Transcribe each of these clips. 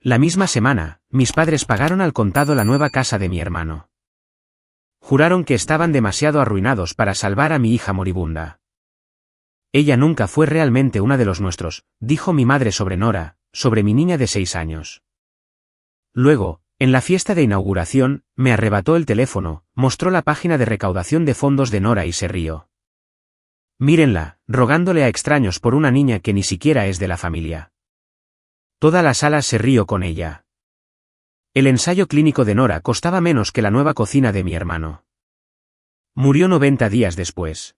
La misma semana, mis padres pagaron al contado la nueva casa de mi hermano. Juraron que estaban demasiado arruinados para salvar a mi hija moribunda. Ella nunca fue realmente una de los nuestros, dijo mi madre sobre Nora, sobre mi niña de 6 años. Luego, en la fiesta de inauguración, me arrebató el teléfono, mostró la página de recaudación de fondos de Nora y se rió. Mírenla, rogándole a extraños por una niña que ni siquiera es de la familia. Toda la sala se rió con ella. El ensayo clínico de Nora costaba menos que la nueva cocina de mi hermano. Murió 90 días después.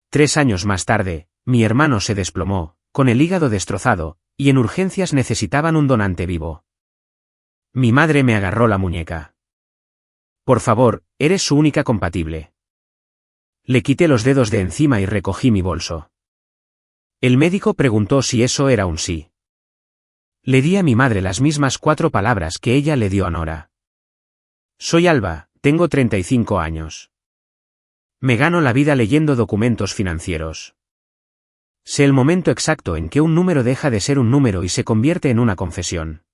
3 años más tarde, mi hermano se desplomó, con el hígado destrozado, y en urgencias necesitaban un donante vivo. Mi madre me agarró la muñeca. Por favor, eres su única compatible. Le quité los dedos de encima y recogí mi bolso. El médico preguntó si eso era un sí. Le di a mi madre las mismas 4 palabras que ella le dio a Nora. Soy Alba, tengo 35 años. Me gano la vida leyendo documentos financieros. Sé el momento exacto en que un número deja de ser un número y se convierte en una confesión.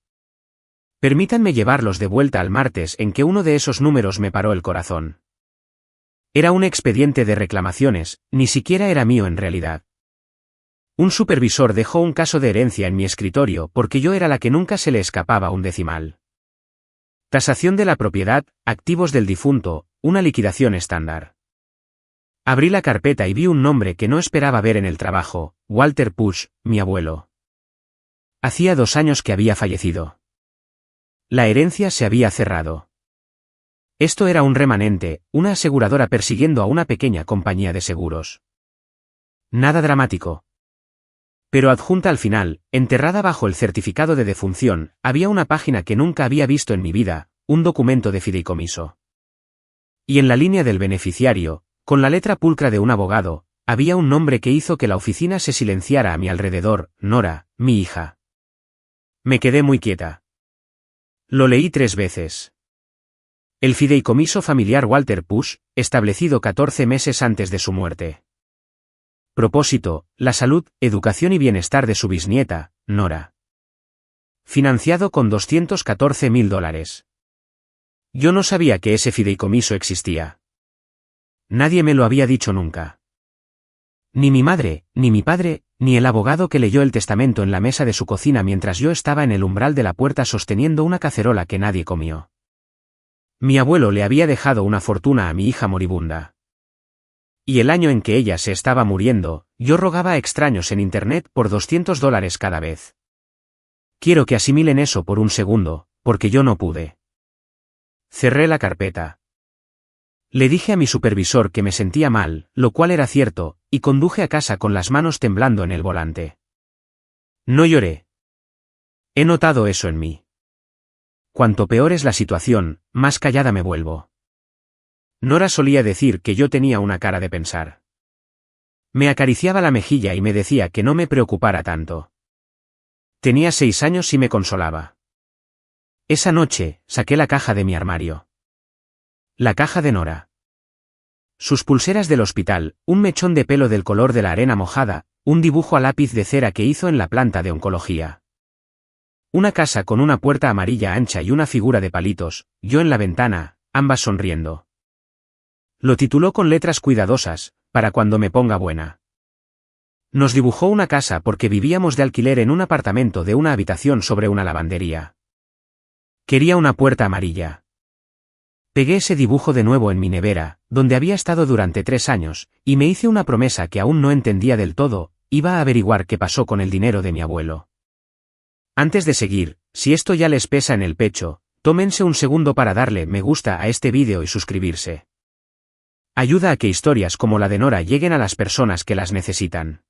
Permítanme llevarlos de vuelta al martes en que uno de esos números me paró el corazón. Era un expediente de reclamaciones, ni siquiera era mío en realidad. Un supervisor dejó un caso de herencia en mi escritorio porque yo era la que nunca se le escapaba un decimal. Tasación de la propiedad, activos del difunto, una liquidación estándar. Abrí la carpeta y vi un nombre que no esperaba ver en el trabajo, Walter Pusch, mi abuelo. Hacía 2 años que había fallecido. La herencia se había cerrado. Esto era un remanente, una aseguradora persiguiendo a una pequeña compañía de seguros. Nada dramático. Pero adjunta al final, enterrada bajo el certificado de defunción, había una página que nunca había visto en mi vida, un documento de fideicomiso. Y en la línea del beneficiario, con la letra pulcra de un abogado, había un nombre que hizo que la oficina se silenciara a mi alrededor, Nora, mi hija. Me quedé muy quieta. Lo leí 3 veces. El fideicomiso familiar Walter Pusch, establecido 14 meses antes de su muerte. Propósito, la salud, educación y bienestar de su bisnieta, Nora. Financiado con $214.000. Yo no sabía que ese fideicomiso existía. Nadie me lo había dicho nunca. Ni mi madre, ni mi padre, ni el abogado que leyó el testamento en la mesa de su cocina mientras yo estaba en el umbral de la puerta sosteniendo una cacerola que nadie comió. Mi abuelo le había dejado una fortuna a mi hija moribunda. Y el año en que ella se estaba muriendo, yo rogaba a extraños en internet por $200 cada vez. Quiero que asimilen eso por un segundo, porque yo no pude. Cerré la carpeta. Le dije a mi supervisor que me sentía mal, lo cual era cierto, y conduje a casa con las manos temblando en el volante. No lloré. He notado eso en mí. Cuanto peor es la situación, más callada me vuelvo. Nora solía decir que yo tenía una cara de pensar. Me acariciaba la mejilla y me decía que no me preocupara tanto. Tenía 6 años y me consolaba. Esa noche, saqué la caja de mi armario. La caja de Nora. Sus pulseras del hospital, un mechón de pelo del color de la arena mojada, un dibujo a lápiz de cera que hizo en la planta de oncología. Una casa con una puerta amarilla ancha y una figura de palitos, yo en la ventana, ambas sonriendo. Lo tituló con letras cuidadosas, para cuando me ponga buena. Nos dibujó una casa porque vivíamos de alquiler en un apartamento de una habitación sobre una lavandería. Quería una puerta amarilla. Pegué ese dibujo de nuevo en mi nevera, donde había estado durante 3 años, y me hice una promesa que aún no entendía del todo, iba a averiguar qué pasó con el dinero de mi abuelo. Antes de seguir, si esto ya les pesa en el pecho, tómense un segundo para darle me gusta a este vídeo y suscribirse. Ayuda a que historias como la de Nora lleguen a las personas que las necesitan.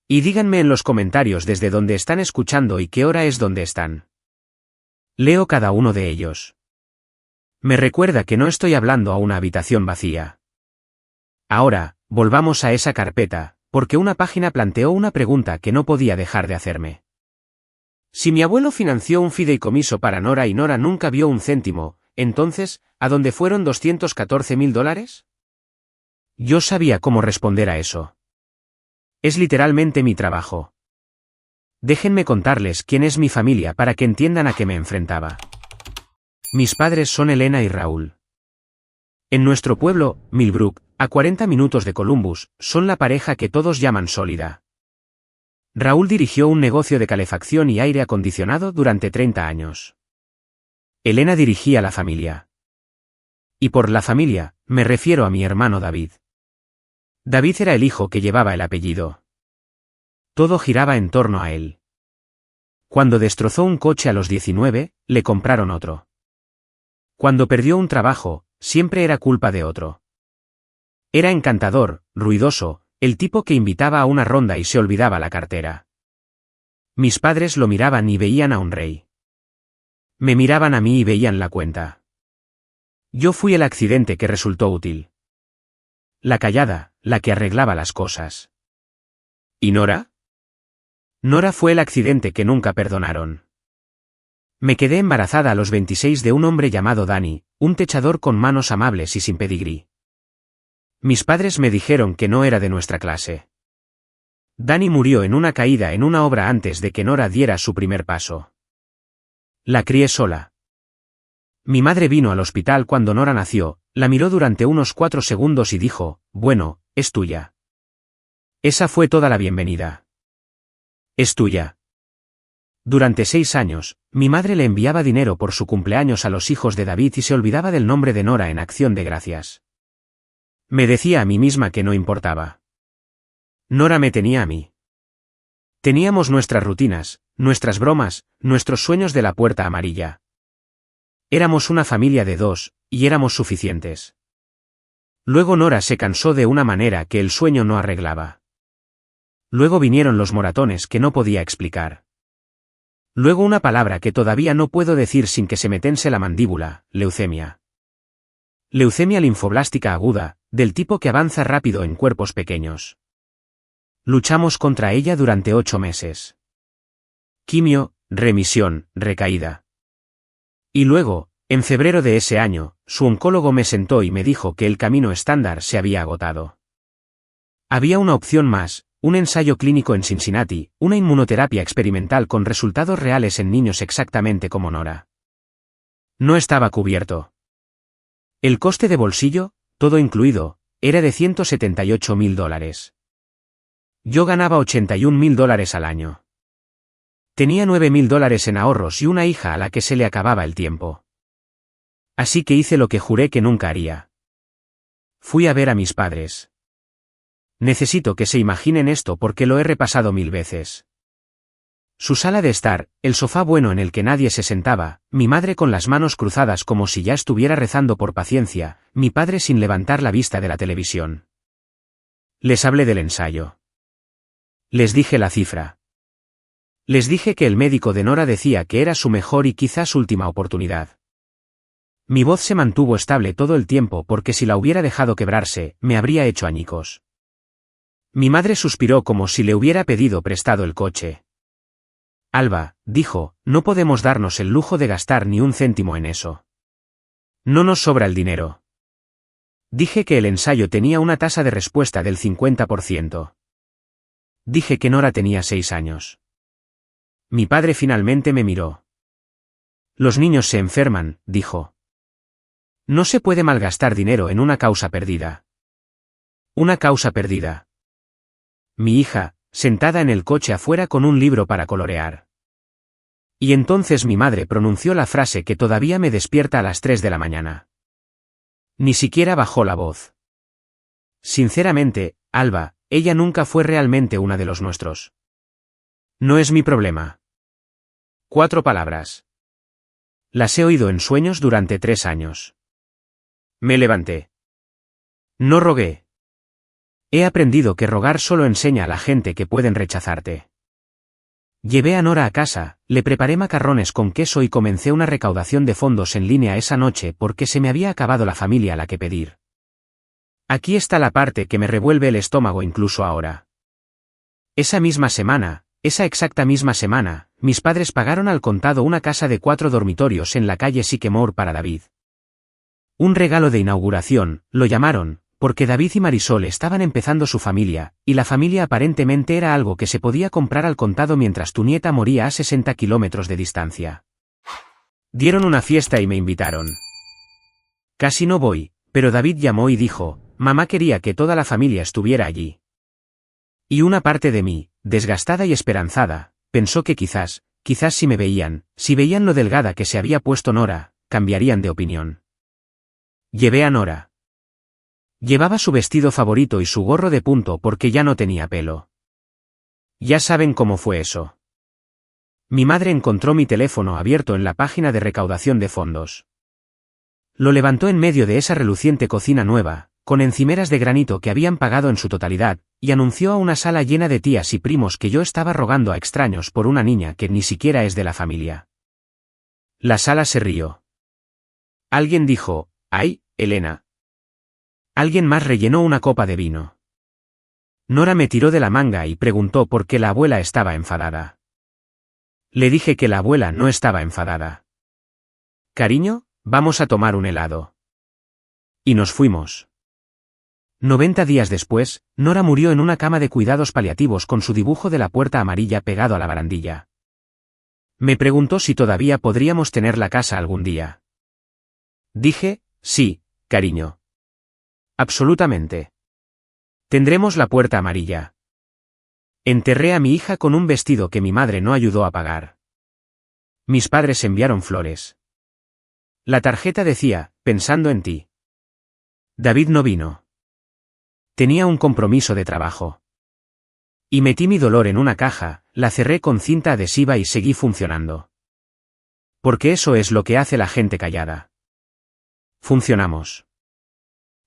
Y díganme en los comentarios desde dónde están escuchando y qué hora es donde están. Leo cada uno de ellos. Me recuerda que no estoy hablando a una habitación vacía. Ahora, volvamos a esa carpeta, porque una página planteó una pregunta que no podía dejar de hacerme. Si mi abuelo financió un fideicomiso para Nora y Nora nunca vio un céntimo, entonces, ¿a dónde fueron $214.000? Yo sabía cómo responder a eso. Es literalmente mi trabajo. Déjenme contarles quién es mi familia para que entiendan a qué me enfrentaba. Mis padres son Elena y Raúl. En nuestro pueblo, Millbrook, a 40 minutos de Columbus, son la pareja que todos llaman sólida. Raúl dirigió un negocio de calefacción y aire acondicionado durante 30 años. Elena dirigía la familia. Y por la familia, me refiero a mi hermano David. David era el hijo que llevaba el apellido. Todo giraba en torno a él. Cuando destrozó un coche a los 19, le compraron otro. Cuando perdió un trabajo, siempre era culpa de otro. Era encantador, ruidoso, el tipo que invitaba a una ronda y se olvidaba la cartera. Mis padres lo miraban y veían a un rey. Me miraban a mí y veían la cuenta. Yo fui el accidente que resultó útil. La callada, la que arreglaba las cosas. ¿Y Nora? Nora fue el accidente que nunca perdonaron. Me quedé embarazada a los 26 de un hombre llamado Danny, un techador con manos amables y sin pedigrí. Mis padres me dijeron que no era de nuestra clase. Danny murió en una caída en una obra antes de que Nora diera su primer paso. La crié sola. Mi madre vino al hospital cuando Nora nació, la miró durante unos 4 segundos y dijo, bueno, es tuya. Esa fue toda la bienvenida. Es tuya. Durante 6 años, mi madre le enviaba dinero por su cumpleaños a los hijos de David y se olvidaba del nombre de Nora en acción de gracias. Me decía a mí misma que no importaba. Nora me tenía a mí. Teníamos nuestras rutinas, nuestras bromas, nuestros sueños de la puerta amarilla. Éramos una familia de 2, y éramos suficientes. Luego Nora se cansó de una manera que el sueño no arreglaba. Luego vinieron los moratones que no podía explicar. Luego una palabra que todavía no puedo decir sin que se me tense la mandíbula, leucemia. Leucemia linfoblástica aguda, del tipo que avanza rápido en cuerpos pequeños. Luchamos contra ella durante 8 meses. Quimio, remisión, recaída. Y luego, en febrero de ese año, su oncólogo me sentó y me dijo que el camino estándar se había agotado. Había una opción más, un ensayo clínico en Cincinnati, una inmunoterapia experimental con resultados reales en niños exactamente como Nora. No estaba cubierto. El coste de bolsillo, todo incluido, era de $178.000. Yo ganaba $81.000 al año. Tenía $9.000 en ahorros y una hija a la que se le acababa el tiempo. Así que hice lo que juré que nunca haría. Fui a ver a mis padres. Necesito que se imaginen esto porque lo he repasado 1000 veces. Su sala de estar, el sofá bueno en el que nadie se sentaba, mi madre con las manos cruzadas como si ya estuviera rezando por paciencia, mi padre sin levantar la vista de la televisión. Les hablé del ensayo. Les dije la cifra. Les dije que el médico de Nora decía que era su mejor y quizás última oportunidad. Mi voz se mantuvo estable todo el tiempo porque si la hubiera dejado quebrarse, me habría hecho añicos. Mi madre suspiró como si le hubiera pedido prestado el coche. Alba, dijo, no podemos darnos el lujo de gastar ni un céntimo en eso. No nos sobra el dinero. Dije que el ensayo tenía una tasa de respuesta del 50%. Dije que Nora tenía 6 años. Mi padre finalmente me miró. Los niños se enferman, dijo. No se puede malgastar dinero en una causa perdida. Una causa perdida. Mi hija, sentada en el coche afuera con un libro para colorear. Y entonces mi madre pronunció la frase que todavía me despierta a las 3 de la mañana. Ni siquiera bajó la voz. Sinceramente, Alba, ella nunca fue realmente una de los nuestros. No es mi problema. 4 palabras. Las he oído en sueños durante 3 años. Me levanté. No rogué. He aprendido que rogar solo enseña a la gente que pueden rechazarte. Llevé a Nora a casa, le preparé macarrones con queso y comencé una recaudación de fondos en línea esa noche porque se me había acabado la familia a la que pedir. Aquí está la parte que me revuelve el estómago incluso ahora. Esa misma semana, esa exacta misma semana, mis padres pagaron al contado una casa de 4 dormitorios en la calle Sycamore para David. Un regalo de inauguración, lo llamaron, porque David y Marisol estaban empezando su familia, y la familia aparentemente era algo que se podía comprar al contado mientras tu nieta moría a 60 kilómetros de distancia. Dieron una fiesta y me invitaron. Casi no voy, pero David llamó y dijo, mamá quería que toda la familia estuviera allí. Y una parte de mí, desgastada y esperanzada, pensó que quizás si me veían, si veían lo delgada que se había puesto Nora, cambiarían de opinión. Llevé a Nora. Llevaba su vestido favorito y su gorro de punto porque ya no tenía pelo. Ya saben cómo fue eso. Mi madre encontró mi teléfono abierto en la página de recaudación de fondos. Lo levantó en medio de esa reluciente cocina nueva, con encimeras de granito que habían pagado en su totalidad, y anunció a una sala llena de tías y primos que yo estaba rogando a extraños por una niña que ni siquiera es de la familia. La sala se rió. Alguien dijo, ¡ay, Elena! Alguien más rellenó una copa de vino. Nora me tiró de la manga y preguntó por qué la abuela estaba enfadada. Le dije que la abuela no estaba enfadada. Cariño, vamos a tomar un helado. Y nos fuimos. 90 días después, Nora murió en una cama de cuidados paliativos con su dibujo de la puerta amarilla pegado a la barandilla. Me preguntó si todavía podríamos tener la casa algún día. Dije, sí, cariño. Absolutamente. Tendremos la puerta amarilla. Enterré a mi hija con un vestido que mi madre no ayudó a pagar. Mis padres enviaron flores. La tarjeta decía, pensando en ti. David no vino. Tenía un compromiso de trabajo. Y metí mi dolor en una caja, la cerré con cinta adhesiva y seguí funcionando. Porque eso es lo que hace la gente callada. Funcionamos.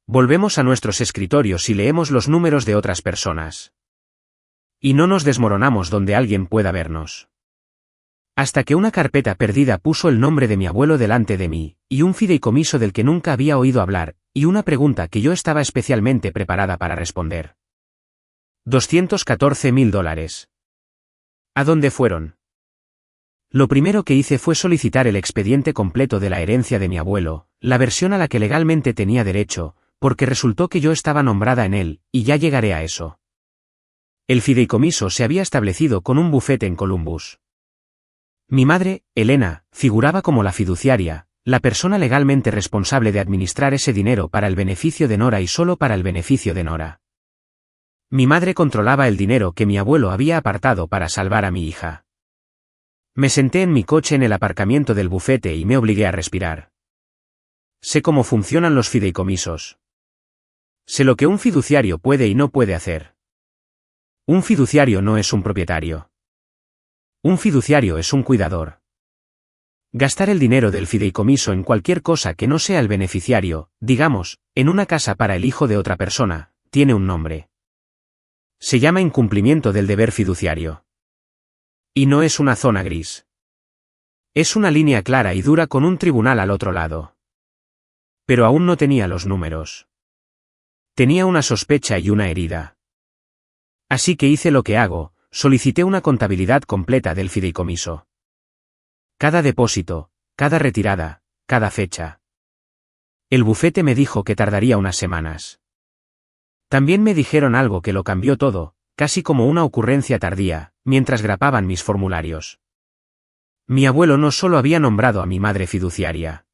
Volvemos a nuestros escritorios y leemos los números de otras personas. Y no nos desmoronamos donde alguien pueda vernos. Hasta que una carpeta perdida puso el nombre de mi abuelo delante de mí, y un fideicomiso del que nunca había oído hablar, y una pregunta que yo estaba especialmente preparada para responder. $214.000. ¿A dónde fueron? Lo primero que hice fue solicitar el expediente completo de la herencia de mi abuelo, la versión a la que legalmente tenía derecho, porque resultó que yo estaba nombrada en él, y ya llegaré a eso. El fideicomiso se había establecido con un bufete en Columbus. Mi madre, Elena, figuraba como la fiduciaria, la persona legalmente responsable de administrar ese dinero para el beneficio de Nora y solo para el beneficio de Nora. Mi madre controlaba el dinero que mi abuelo había apartado para salvar a mi hija. Me senté en mi coche en el aparcamiento del bufete y me obligué a respirar. Sé cómo funcionan los fideicomisos. Sé lo que un fiduciario puede y no puede hacer. Un fiduciario no es un propietario. Un fiduciario es un cuidador. Gastar el dinero del fideicomiso en cualquier cosa que no sea el beneficiario, digamos, en una casa para el hijo de otra persona, tiene un nombre. Se llama incumplimiento del deber fiduciario. Y no es una zona gris. Es una línea clara y dura con un tribunal al otro lado. Pero aún no tenía los números. Tenía una sospecha y una herida. Así que hice lo que hago, solicité una contabilidad completa del fideicomiso. Cada depósito, cada retirada, cada fecha. El bufete me dijo que tardaría unas semanas. También me dijeron algo que lo cambió todo, casi como una ocurrencia tardía, mientras grapaban mis formularios. Mi abuelo no solo había nombrado a mi madre fiduciaria.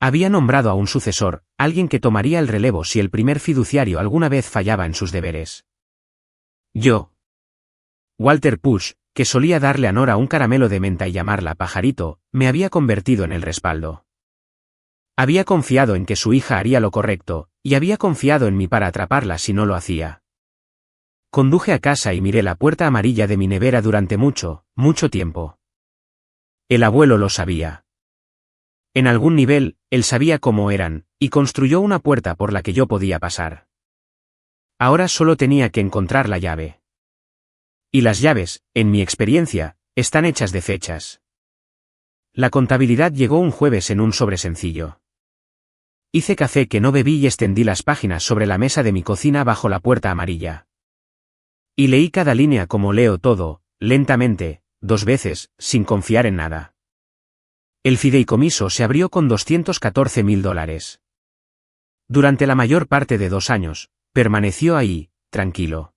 Había nombrado a un sucesor, alguien que tomaría el relevo si el primer fiduciario alguna vez fallaba en sus deberes. Yo. Walter Push, que solía darle a Nora un caramelo de menta y llamarla pajarito, me había convertido en el respaldo. Había confiado en que su hija haría lo correcto, y había confiado en mí para atraparla si no lo hacía. Conduje a casa y miré la puerta amarilla de mi nevera durante mucho, mucho tiempo. El abuelo lo sabía. En algún nivel, él sabía cómo eran, y construyó una puerta por la que yo podía pasar. Ahora solo tenía que encontrar la llave. Y las llaves, en mi experiencia, están hechas de fechas. La contabilidad llegó un jueves en un sobre sencillo. Hice café que no bebí y extendí las páginas sobre la mesa de mi cocina bajo la puerta amarilla. Y leí cada línea como leo todo, lentamente, 2 veces, sin confiar en nada. El fideicomiso se abrió con $214.000. Durante la mayor parte de 2 años, permaneció ahí, tranquilo.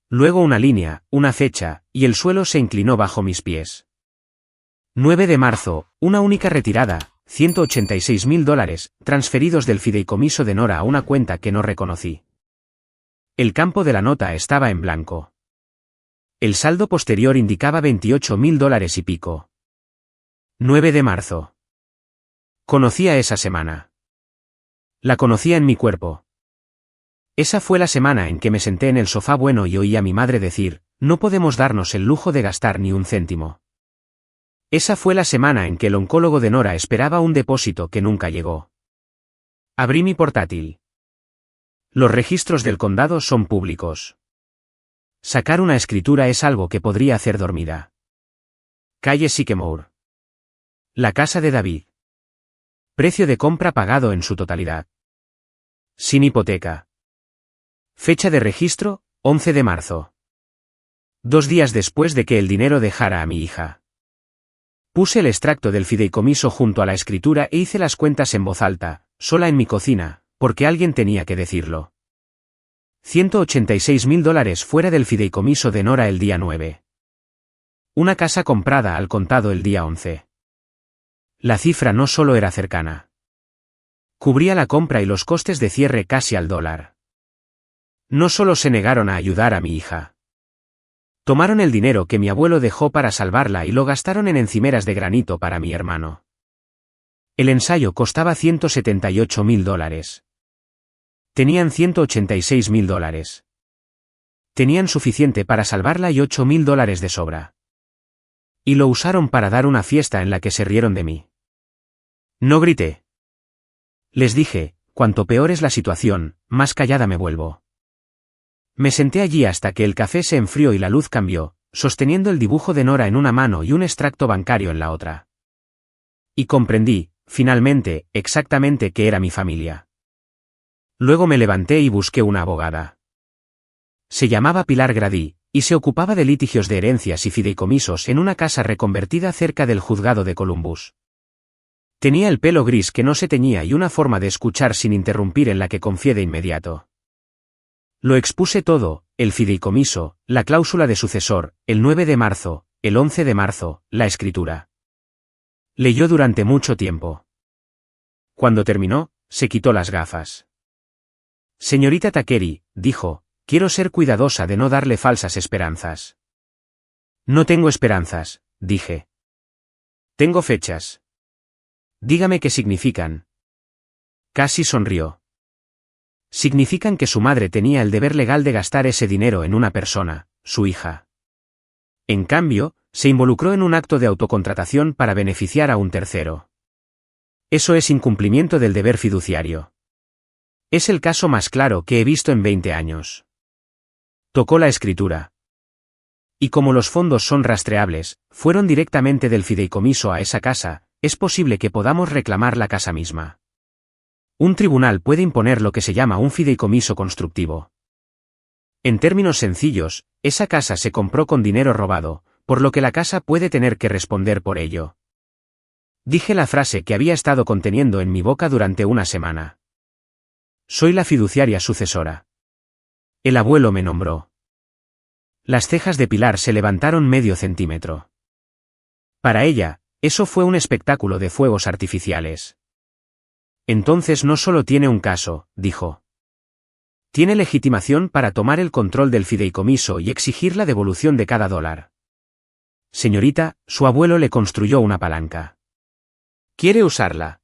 Luego una línea, una fecha, y el suelo se inclinó bajo mis pies. 9 de marzo, una única retirada, $186.000, transferidos del fideicomiso de Nora a una cuenta que no reconocí. El campo de la nota estaba en blanco. El saldo posterior indicaba $28.000 y pico. 9 de marzo. Conocía esa semana. La conocía en mi cuerpo. Esa fue la semana en que me senté en el sofá bueno y oí a mi madre decir, no podemos darnos el lujo de gastar ni un céntimo. Esa fue la semana en que el oncólogo de Nora esperaba un depósito que nunca llegó. Abrí mi portátil. Los registros del condado son públicos. Sacar una escritura es algo que podría hacer dormida. Calle Sycamore. La casa de David. Precio de compra pagado en su totalidad. Sin hipoteca. Fecha de registro, 11 de marzo. 2 días después de que el dinero dejara a mi hija. Puse el extracto del fideicomiso junto a la escritura e hice las cuentas en voz alta, sola en mi cocina, porque alguien tenía que decirlo. $186.000 fuera del fideicomiso de Nora el día 9. Una casa comprada al contado el día 11. La cifra no solo era cercana. Cubría la compra y los costes de cierre casi al dólar. No solo se negaron a ayudar a mi hija. Tomaron el dinero que mi abuelo dejó para salvarla y lo gastaron en encimeras de granito para mi hermano. El ensayo costaba $178.000. Tenían $186.000. Tenían suficiente para salvarla y $8.000 de sobra. Y lo usaron para dar una fiesta en la que se rieron de mí. No grité. Les dije, cuanto peor es la situación, más callada me vuelvo. Me senté allí hasta que el café se enfrió y la luz cambió, sosteniendo el dibujo de Nora en una mano y un extracto bancario en la otra. Y comprendí, finalmente, exactamente qué era mi familia. Luego me levanté y busqué una abogada. Se llamaba Pilar Grady, y se ocupaba de litigios de herencias y fideicomisos en una casa reconvertida cerca del juzgado de Columbus. Tenía el pelo gris que no se teñía y una forma de escuchar sin interrumpir en la que confié de inmediato. Lo expuse todo, el fideicomiso, la cláusula de sucesor, el 9 de marzo, el 11 de marzo, la escritura. Leyó durante mucho tiempo. Cuando terminó, se quitó las gafas. Señorita Takeri, dijo, quiero ser cuidadosa de no darle falsas esperanzas. No tengo esperanzas, dije. Tengo fechas. Dígame qué significan. Casi sonrió. Significan que su madre tenía el deber legal de gastar ese dinero en una persona, su hija. En cambio, se involucró en un acto de autocontratación para beneficiar a un tercero. Eso es incumplimiento del deber fiduciario. Es el caso más claro que he visto en 20 años. Tocó la escritura. Y como los fondos son rastreables, fueron directamente del fideicomiso a esa casa, es posible que podamos reclamar la casa misma. Un tribunal puede imponer lo que se llama un fideicomiso constructivo. En términos sencillos, esa casa se compró con dinero robado, por lo que la casa puede tener que responder por ello. Dije la frase que había estado conteniendo en mi boca durante una semana. Soy la fiduciaria sucesora. El abuelo me nombró. Las cejas de Pilar se levantaron medio centímetro. Para ella, eso fue un espectáculo de fuegos artificiales. Entonces no solo tiene un caso, dijo. Tiene legitimación para tomar el control del fideicomiso y exigir la devolución de cada dólar. Señorita, su abuelo le construyó una palanca. ¿Quiere usarla?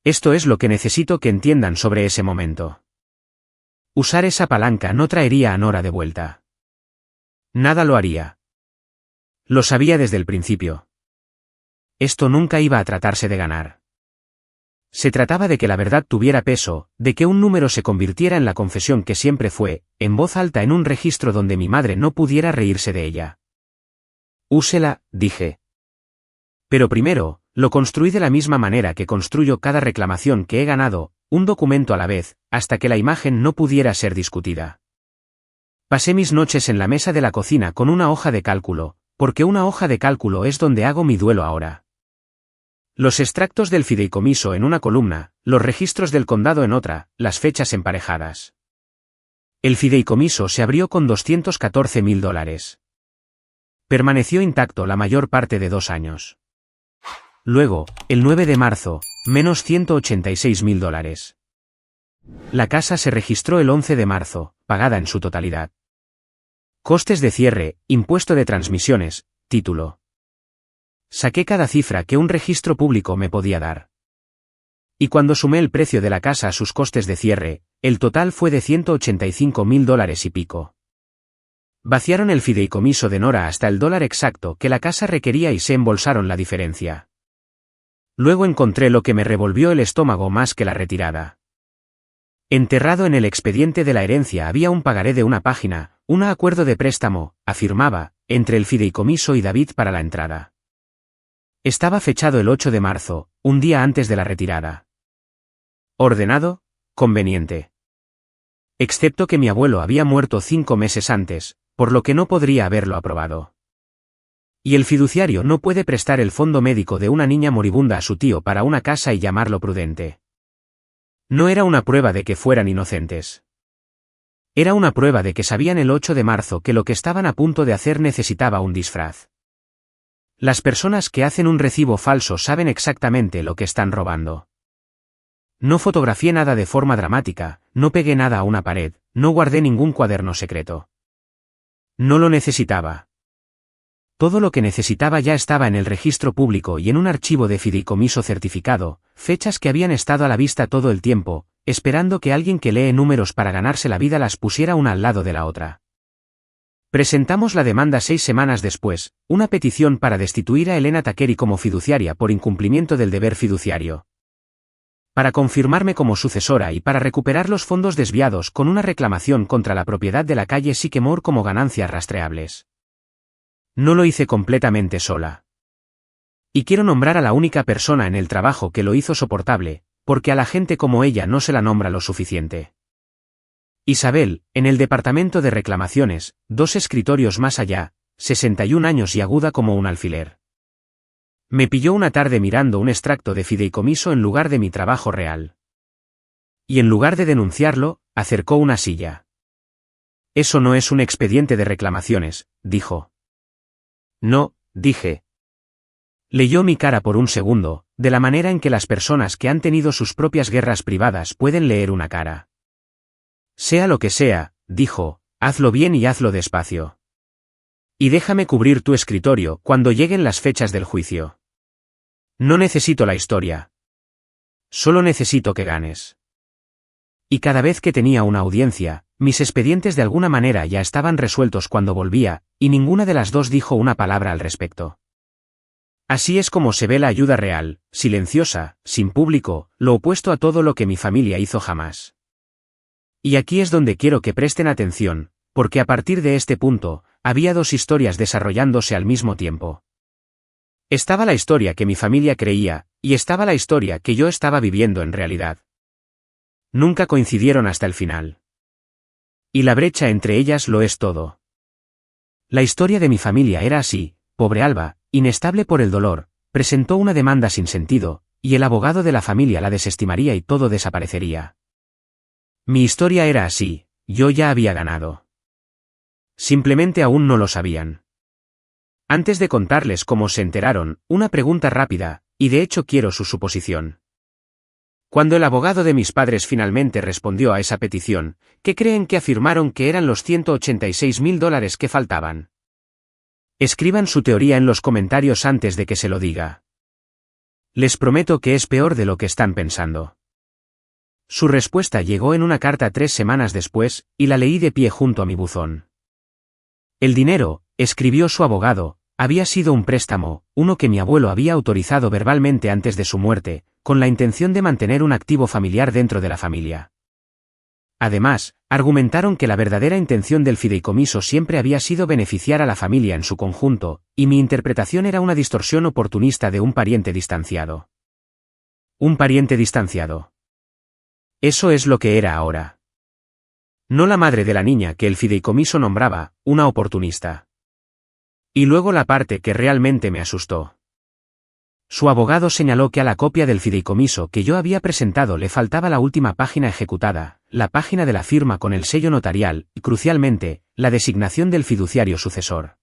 Esto es lo que necesito que entiendan sobre ese momento. Usar esa palanca no traería a Nora de vuelta. Nada lo haría. Lo sabía desde el principio. Esto nunca iba a tratarse de ganar. Se trataba de que la verdad tuviera peso, de que un número se convirtiera en la confesión que siempre fue, en voz alta en un registro donde mi madre no pudiera reírse de ella. Úsela, dije. Pero primero, lo construí de la misma manera que construyo cada reclamación que he ganado, un documento a la vez, hasta que la imagen no pudiera ser discutida. Pasé mis noches en la mesa de la cocina con una hoja de cálculo, porque una hoja de cálculo es donde hago mi duelo ahora. Los extractos del fideicomiso en una columna, los registros del condado en otra, las fechas emparejadas. El fideicomiso se abrió con $214.000. Permaneció intacto la mayor parte de 2 años. Luego, el 9 de marzo, menos $186.000. La casa se registró el 11 de marzo, pagada en su totalidad. Costes de cierre, impuesto de transmisiones, título. Saqué cada cifra que un registro público me podía dar. Y cuando sumé el precio de la casa a sus costes de cierre, el total fue de $185.000 y pico. Vaciaron el fideicomiso de Nora hasta el dólar exacto que la casa requería y se embolsaron la diferencia. Luego encontré lo que me revolvió el estómago más que la retirada. Enterrado en el expediente de la herencia había un pagaré de una página, un acuerdo de préstamo, afirmaba, entre el fideicomiso y David para la entrada. Estaba fechado el 8 de marzo, un día antes de la retirada. Ordenado, conveniente. Excepto que mi abuelo había muerto 5 meses antes, por lo que no podría haberlo aprobado. Y el fiduciario no puede prestar el fondo médico de una niña moribunda a su tío para una casa y llamarlo prudente. No era una prueba de que fueran inocentes. Era una prueba de que sabían el 8 de marzo que lo que estaban a punto de hacer necesitaba un disfraz. Las personas que hacen un recibo falso saben exactamente lo que están robando. No fotografié nada de forma dramática, no pegué nada a una pared, no guardé ningún cuaderno secreto. No lo necesitaba. Todo lo que necesitaba ya estaba en el registro público y en un archivo de fideicomiso certificado, fechas que habían estado a la vista todo el tiempo, esperando que alguien que lee números para ganarse la vida las pusiera una al lado de la otra. Presentamos la demanda 6 semanas después, una petición para destituir a Elena Takeri como fiduciaria por incumplimiento del deber fiduciario. Para confirmarme como sucesora y para recuperar los fondos desviados con una reclamación contra la propiedad de la calle Sycamore como ganancias rastreables. No lo hice completamente sola. Y quiero nombrar a la única persona en el trabajo que lo hizo soportable, porque a la gente como ella no se la nombra lo suficiente. Isabel, en el departamento de reclamaciones, 2 escritorios más allá, 61 años y aguda como un alfiler. Me pilló una tarde mirando un extracto de fideicomiso en lugar de mi trabajo real. Y en lugar de denunciarlo, acercó una silla. Eso no es un expediente de reclamaciones, dijo. No, dije. Leyó mi cara por un segundo, de la manera en que las personas que han tenido sus propias guerras privadas pueden leer una cara. Sea lo que sea, dijo, hazlo bien y hazlo despacio. Y déjame cubrir tu escritorio cuando lleguen las fechas del juicio. No necesito la historia. Solo necesito que ganes. Y cada vez que tenía una audiencia, mis expedientes de alguna manera ya estaban resueltos cuando volvía, y ninguna de las dos dijo una palabra al respecto. Así es como se ve la ayuda real, silenciosa, sin público, lo opuesto a todo lo que mi familia hizo jamás. Y aquí es donde quiero que presten atención, porque a partir de este punto, había 2 historias desarrollándose al mismo tiempo. Estaba la historia que mi familia creía, y estaba la historia que yo estaba viviendo en realidad. Nunca coincidieron hasta el final. Y la brecha entre ellas lo es todo. La historia de mi familia era así: pobre Alba, inestable por el dolor, presentó una demanda sin sentido, y el abogado de la familia la desestimaría y todo desaparecería. Mi historia era así: yo ya había ganado. Simplemente aún no lo sabían. Antes de contarles cómo se enteraron, una pregunta rápida, y de hecho quiero su suposición. Cuando el abogado de mis padres finalmente respondió a esa petición, ¿qué creen que afirmaron que eran los $186.000 que faltaban? Escriban su teoría en los comentarios antes de que se lo diga. Les prometo que es peor de lo que están pensando. Su respuesta llegó en una carta 3 semanas después, y la leí de pie junto a mi buzón. El dinero, escribió su abogado, había sido un préstamo, uno que mi abuelo había autorizado verbalmente antes de su muerte, con la intención de mantener un activo familiar dentro de la familia. Además, argumentaron que la verdadera intención del fideicomiso siempre había sido beneficiar a la familia en su conjunto, y mi interpretación era una distorsión oportunista de un pariente distanciado. Un pariente distanciado. Eso es lo que era ahora. No la madre de la niña que el fideicomiso nombraba, una oportunista. Y luego la parte que realmente me asustó. Su abogado señaló que a la copia del fideicomiso que yo había presentado le faltaba la última página ejecutada, la página de la firma con el sello notarial y, crucialmente, la designación del fiduciario sucesor.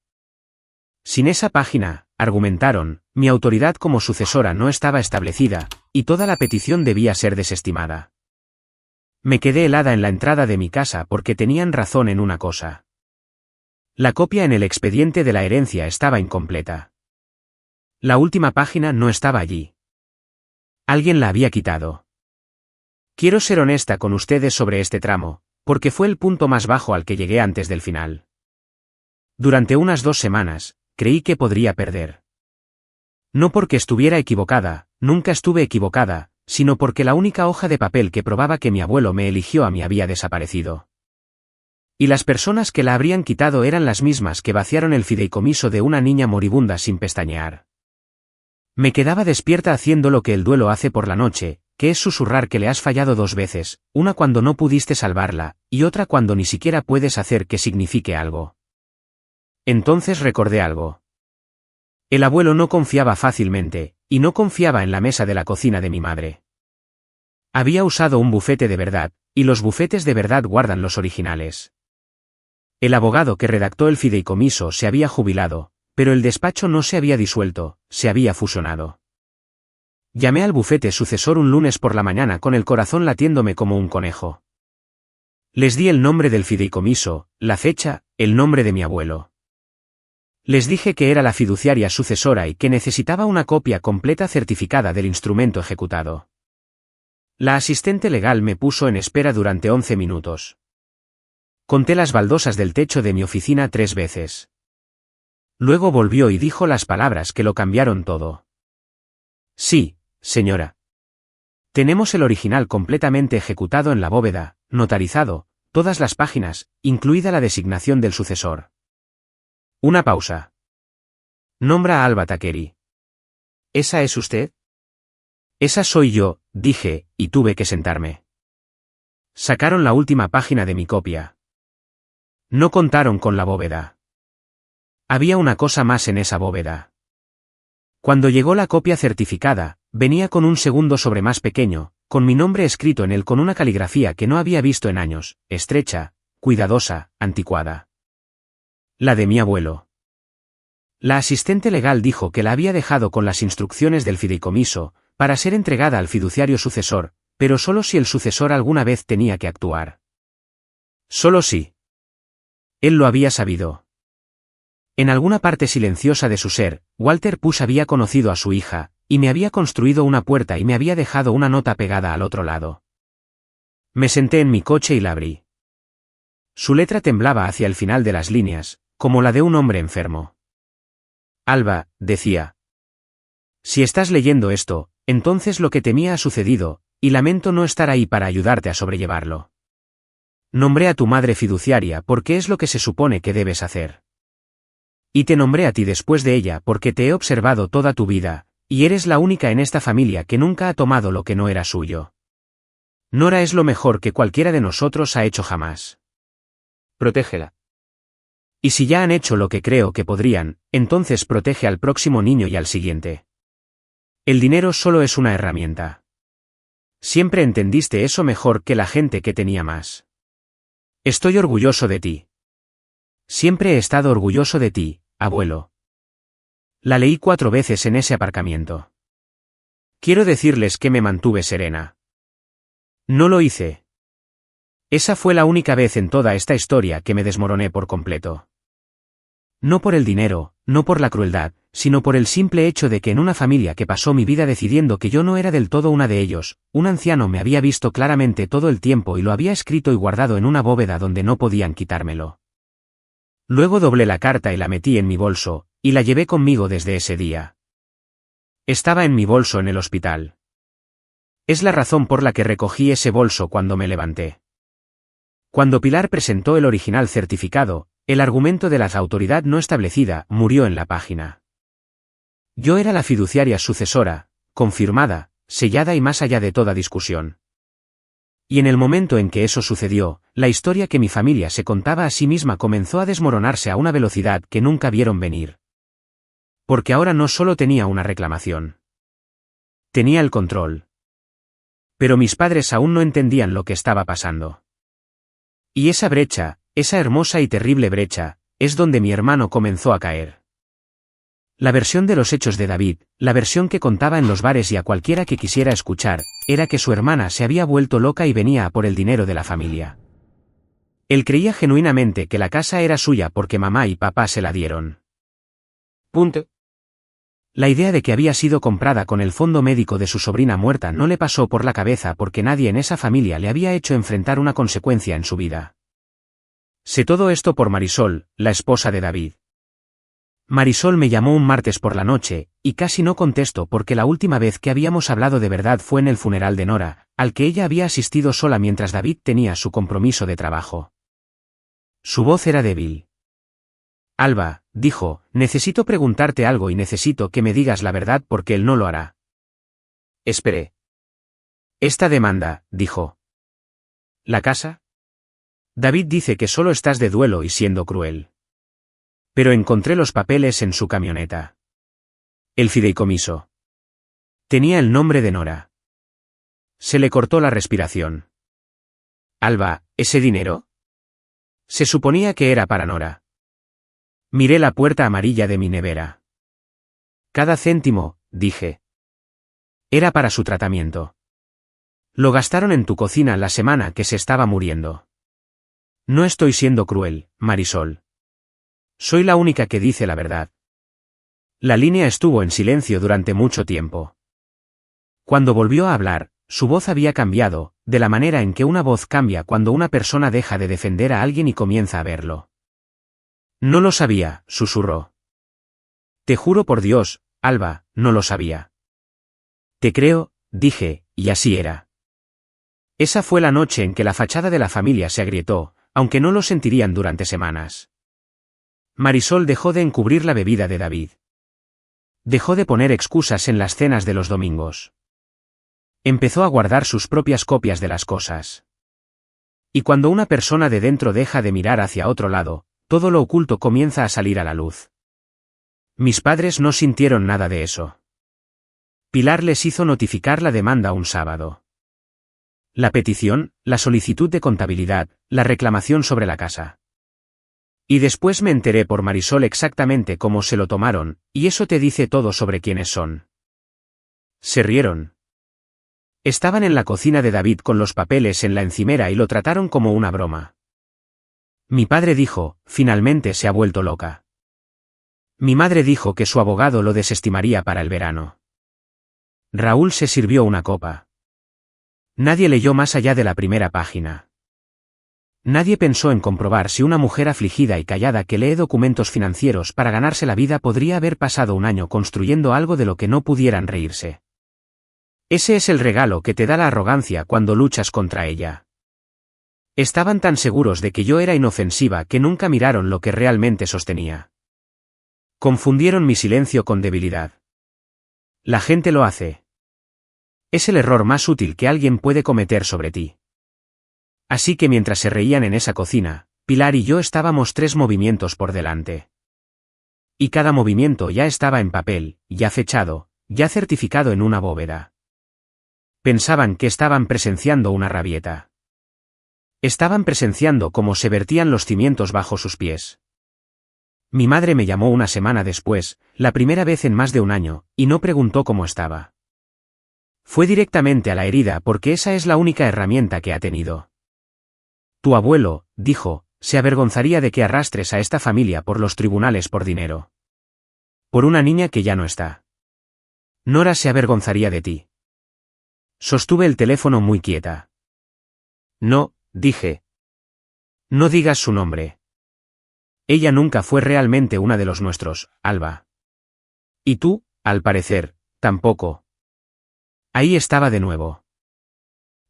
Sin esa página, argumentaron, mi autoridad como sucesora no estaba establecida, y toda la petición debía ser desestimada. Me quedé helada en la entrada de mi casa porque tenían razón en una cosa. La copia en el expediente de la herencia estaba incompleta. La última página no estaba allí. Alguien la había quitado. Quiero ser honesta con ustedes sobre este tramo, porque fue el punto más bajo al que llegué antes del final. Durante unas 2 semanas, creí que podría perder. No porque estuviera equivocada, nunca estuve equivocada, sino porque la única hoja de papel que probaba que mi abuelo me eligió a mí había desaparecido. Y las personas que la habrían quitado eran las mismas que vaciaron el fideicomiso de una niña moribunda sin pestañear. Me quedaba despierta haciendo lo que el duelo hace por la noche, que es susurrar que le has fallado 2 veces, una cuando no pudiste salvarla, y otra cuando ni siquiera puedes hacer que signifique algo. Entonces recordé algo. El abuelo no confiaba fácilmente, y no confiaba en la mesa de la cocina de mi madre. Había usado un bufete de verdad, y los bufetes de verdad guardan los originales. El abogado que redactó el fideicomiso se había jubilado, pero el despacho no se había disuelto, se había fusionado. Llamé al bufete sucesor un lunes por la mañana con el corazón latiéndome como un conejo. Les di el nombre del fideicomiso, la fecha, el nombre de mi abuelo. Les dije que era la fiduciaria sucesora y que necesitaba una copia completa certificada del instrumento ejecutado. La asistente legal me puso en espera durante 11 minutos. Conté las baldosas del techo de mi oficina 3 veces. Luego volvió y dijo las palabras que lo cambiaron todo. Sí, señora. Tenemos el original completamente ejecutado en la bóveda, notarizado, todas las páginas, incluida la designación del sucesor. Una pausa. Nombra a Alba Taqueri. ¿Esa es usted? Esa soy yo, dije, y tuve que sentarme. Sacaron la última página de mi copia. No contaron con la bóveda. Había una cosa más en esa bóveda. Cuando llegó la copia certificada, venía con un segundo sobre más pequeño, con mi nombre escrito en él con una caligrafía que no había visto en años, estrecha, cuidadosa, anticuada. La de mi abuelo. La asistente legal dijo que la había dejado con las instrucciones del fideicomiso, para ser entregada al fiduciario sucesor, pero solo si el sucesor alguna vez tenía que actuar. Solo si. Él lo había sabido. En alguna parte silenciosa de su ser, Walter Push había conocido a su hija, y me había construido una puerta y me había dejado una nota pegada al otro lado. Me senté en mi coche y la abrí. Su letra temblaba hacia el final de las líneas, como la de un hombre enfermo. Alba, decía. Si estás leyendo esto, entonces lo que temía ha sucedido, y lamento no estar ahí para ayudarte a sobrellevarlo. Nombré a tu madre fiduciaria porque es lo que se supone que debes hacer. Y te nombré a ti después de ella porque te he observado toda tu vida, y eres la única en esta familia que nunca ha tomado lo que no era suyo. Nora es lo mejor que cualquiera de nosotros ha hecho jamás. Protégela. Y si ya han hecho lo que creo que podrían, entonces protege al próximo niño y al siguiente. El dinero solo es una herramienta. Siempre entendiste eso mejor que la gente que tenía más. Estoy orgulloso de ti. Siempre he estado orgulloso de ti, abuelo. La leí 4 veces en ese aparcamiento. Quiero decirles que me mantuve serena. No lo hice. Esa fue la única vez en toda esta historia que me desmoroné por completo. No por el dinero, no por la crueldad, sino por el simple hecho de que en una familia que pasó mi vida decidiendo que yo no era del todo una de ellos, un anciano me había visto claramente todo el tiempo y lo había escrito y guardado en una bóveda donde no podían quitármelo. Luego doblé la carta y la metí en mi bolso, y la llevé conmigo desde ese día. Estaba en mi bolso en el hospital. Es la razón por la que recogí ese bolso cuando me levanté. Cuando Pilar presentó el original certificado, el argumento de la autoridad no establecida murió en la página. Yo era la fiduciaria sucesora, confirmada, sellada y más allá de toda discusión. Y en el momento en que eso sucedió, la historia que mi familia se contaba a sí misma comenzó a desmoronarse a una velocidad que nunca vieron venir. Porque ahora no solo tenía una reclamación. Tenía el control. Pero mis padres aún no entendían lo que estaba pasando. Y esa brecha, esa hermosa y terrible brecha, es donde mi hermano comenzó a caer. La versión de los hechos de David, la versión que contaba en los bares y a cualquiera que quisiera escuchar, era que su hermana se había vuelto loca y venía a por el dinero de la familia. Él creía genuinamente que la casa era suya porque mamá y papá se la dieron. Punto. La idea de que había sido comprada con el fondo médico de su sobrina muerta no le pasó por la cabeza porque nadie en esa familia le había hecho enfrentar una consecuencia en su vida. Sé todo esto por Marisol, la esposa de David. Marisol me llamó un martes por la noche, y casi no contesto porque la última vez que habíamos hablado de verdad fue en el funeral de Nora, al que ella había asistido sola mientras David tenía su compromiso de trabajo. Su voz era débil. Alba, dijo, necesito preguntarte algo y necesito que me digas la verdad porque él no lo hará. Esperé. Esta demanda, dijo. ¿La casa? David dice que solo estás de duelo y siendo cruel. Pero encontré los papeles en su camioneta. El fideicomiso. Tenía el nombre de Nora. Se le cortó la respiración. Alba, ¿ese dinero? Se suponía que era para Nora. Miré la puerta amarilla de mi nevera. Cada céntimo, dije. Era para su tratamiento. Lo gastaron en tu cocina la semana que se estaba muriendo. No estoy siendo cruel, Marisol. Soy la única que dice la verdad. La línea estuvo en silencio durante mucho tiempo. Cuando volvió a hablar, su voz había cambiado, de la manera en que una voz cambia cuando una persona deja de defender a alguien y comienza a verlo. No lo sabía, susurró. Te juro por Dios, Alba, no lo sabía. Te creo, dije, y así era. Esa fue la noche en que la fachada de la familia se agrietó, aunque no lo sentirían durante semanas. Marisol dejó de encubrir la bebida de David. Dejó de poner excusas en las cenas de los domingos. Empezó a guardar sus propias copias de las cosas. Y cuando una persona de dentro deja de mirar hacia otro lado, todo lo oculto comienza a salir a la luz. Mis padres no sintieron nada de eso. Pilar les hizo notificar la demanda un sábado. La petición, la solicitud de contabilidad, la reclamación sobre la casa. Y después me enteré por Marisol exactamente cómo se lo tomaron, y eso te dice todo sobre quiénes son. Se rieron. Estaban en la cocina de David con los papeles en la encimera y lo trataron como una broma. Mi padre dijo, finalmente se ha vuelto loca. Mi madre dijo que su abogado lo desestimaría para el verano. Raúl se sirvió una copa. Nadie leyó más allá de la primera página. Nadie pensó en comprobar si una mujer afligida y callada que lee documentos financieros para ganarse la vida podría haber pasado un año construyendo algo de lo que no pudieran reírse. Ese es el regalo que te da la arrogancia cuando luchas contra ella. Estaban tan seguros de que yo era inofensiva que nunca miraron lo que realmente sostenía. Confundieron mi silencio con debilidad. La gente lo hace. Es el error más útil que alguien puede cometer sobre ti. Así que mientras se reían en esa cocina, Pilar y yo estábamos 3 movimientos por delante. Y cada movimiento ya estaba en papel, ya fechado, ya certificado en una bóveda. Pensaban que estaban presenciando una rabieta. Estaban presenciando cómo se vertían los cimientos bajo sus pies. Mi madre me llamó una semana después, la primera vez en más de un año, y no preguntó cómo estaba. Fue directamente a la herida porque esa es la única herramienta que ha tenido. Tu abuelo, dijo, se avergonzaría de que arrastres a esta familia por los tribunales por dinero. Por una niña que ya no está. Nora se avergonzaría de ti. Sostuve el teléfono muy quieta. No, dije. No digas su nombre. Ella nunca fue realmente una de los nuestros, Alba. Y tú, al parecer, tampoco. Ahí estaba de nuevo.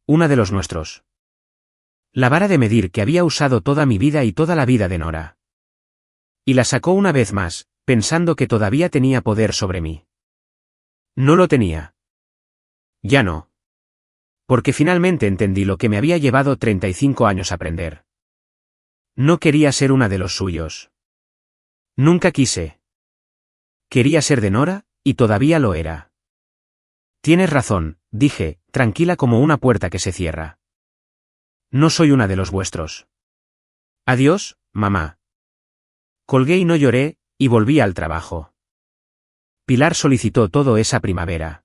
Una de los nuestros. La vara de medir que había usado toda mi vida y toda la vida de Nora. Y la sacó una vez más, pensando que todavía tenía poder sobre mí. No lo tenía. Ya no. Porque finalmente entendí lo que me había llevado 35 años aprender. No quería ser una de los suyos. Nunca quise. Quería ser de Nora, y todavía lo era. Tienes razón, dije, tranquila como una puerta que se cierra. No soy una de los vuestros. Adiós, mamá. Colgué y no lloré, y volví al trabajo. Pilar solicitó todo esa primavera.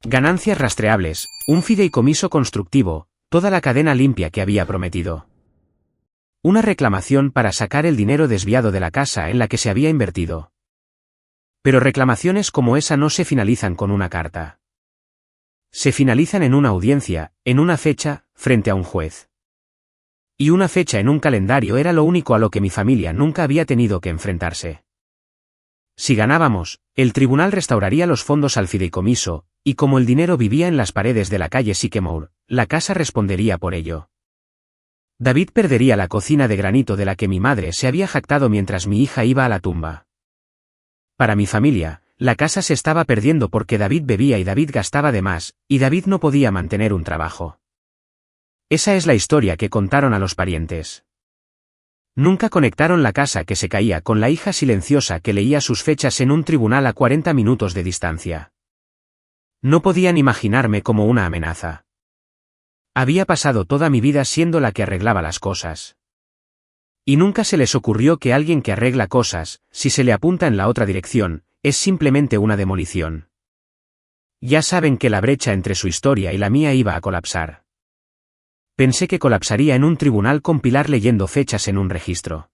Ganancias rastreables, un fideicomiso constructivo, toda la cadena limpia que había prometido. Una reclamación para sacar el dinero desviado de la casa en la que se había invertido. Pero reclamaciones como esa no se finalizan con una carta. Se finalizan en una audiencia, en una fecha, frente a un juez. Y una fecha en un calendario era lo único a lo que mi familia nunca había tenido que enfrentarse. Si ganábamos, el tribunal restauraría los fondos al fideicomiso, y como el dinero vivía en las paredes de la calle Sycamore, la casa respondería por ello. David perdería la cocina de granito de la que mi madre se había jactado mientras mi hija iba a la tumba. Para mi familia, la casa se estaba perdiendo porque David bebía y David gastaba de más, y David no podía mantener un trabajo. Esa es la historia que contaron a los parientes. Nunca conectaron la casa que se caía con la hija silenciosa que leía sus fechas en un tribunal a 40 minutos de distancia. No podían imaginarme como una amenaza. Había pasado toda mi vida siendo la que arreglaba las cosas. Y nunca se les ocurrió que alguien que arregla cosas, si se le apunta en la otra dirección, es simplemente una demolición. Ya saben que la brecha entre su historia y la mía iba a colapsar. Pensé que colapsaría en un tribunal con Pilar leyendo fechas en un registro.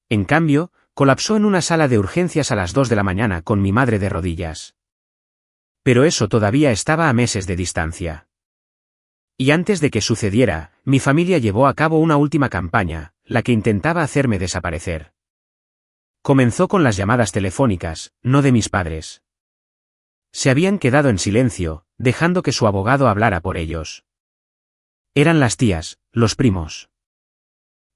En cambio, colapsó en una sala de urgencias a las 2 de la mañana con mi madre de rodillas. Pero eso todavía estaba a meses de distancia. Y antes de que sucediera, mi familia llevó a cabo una última campaña, la que intentaba hacerme desaparecer. Comenzó con las llamadas telefónicas, no de mis padres. Se habían quedado en silencio, dejando que su abogado hablara por ellos. Eran las tías, los primos.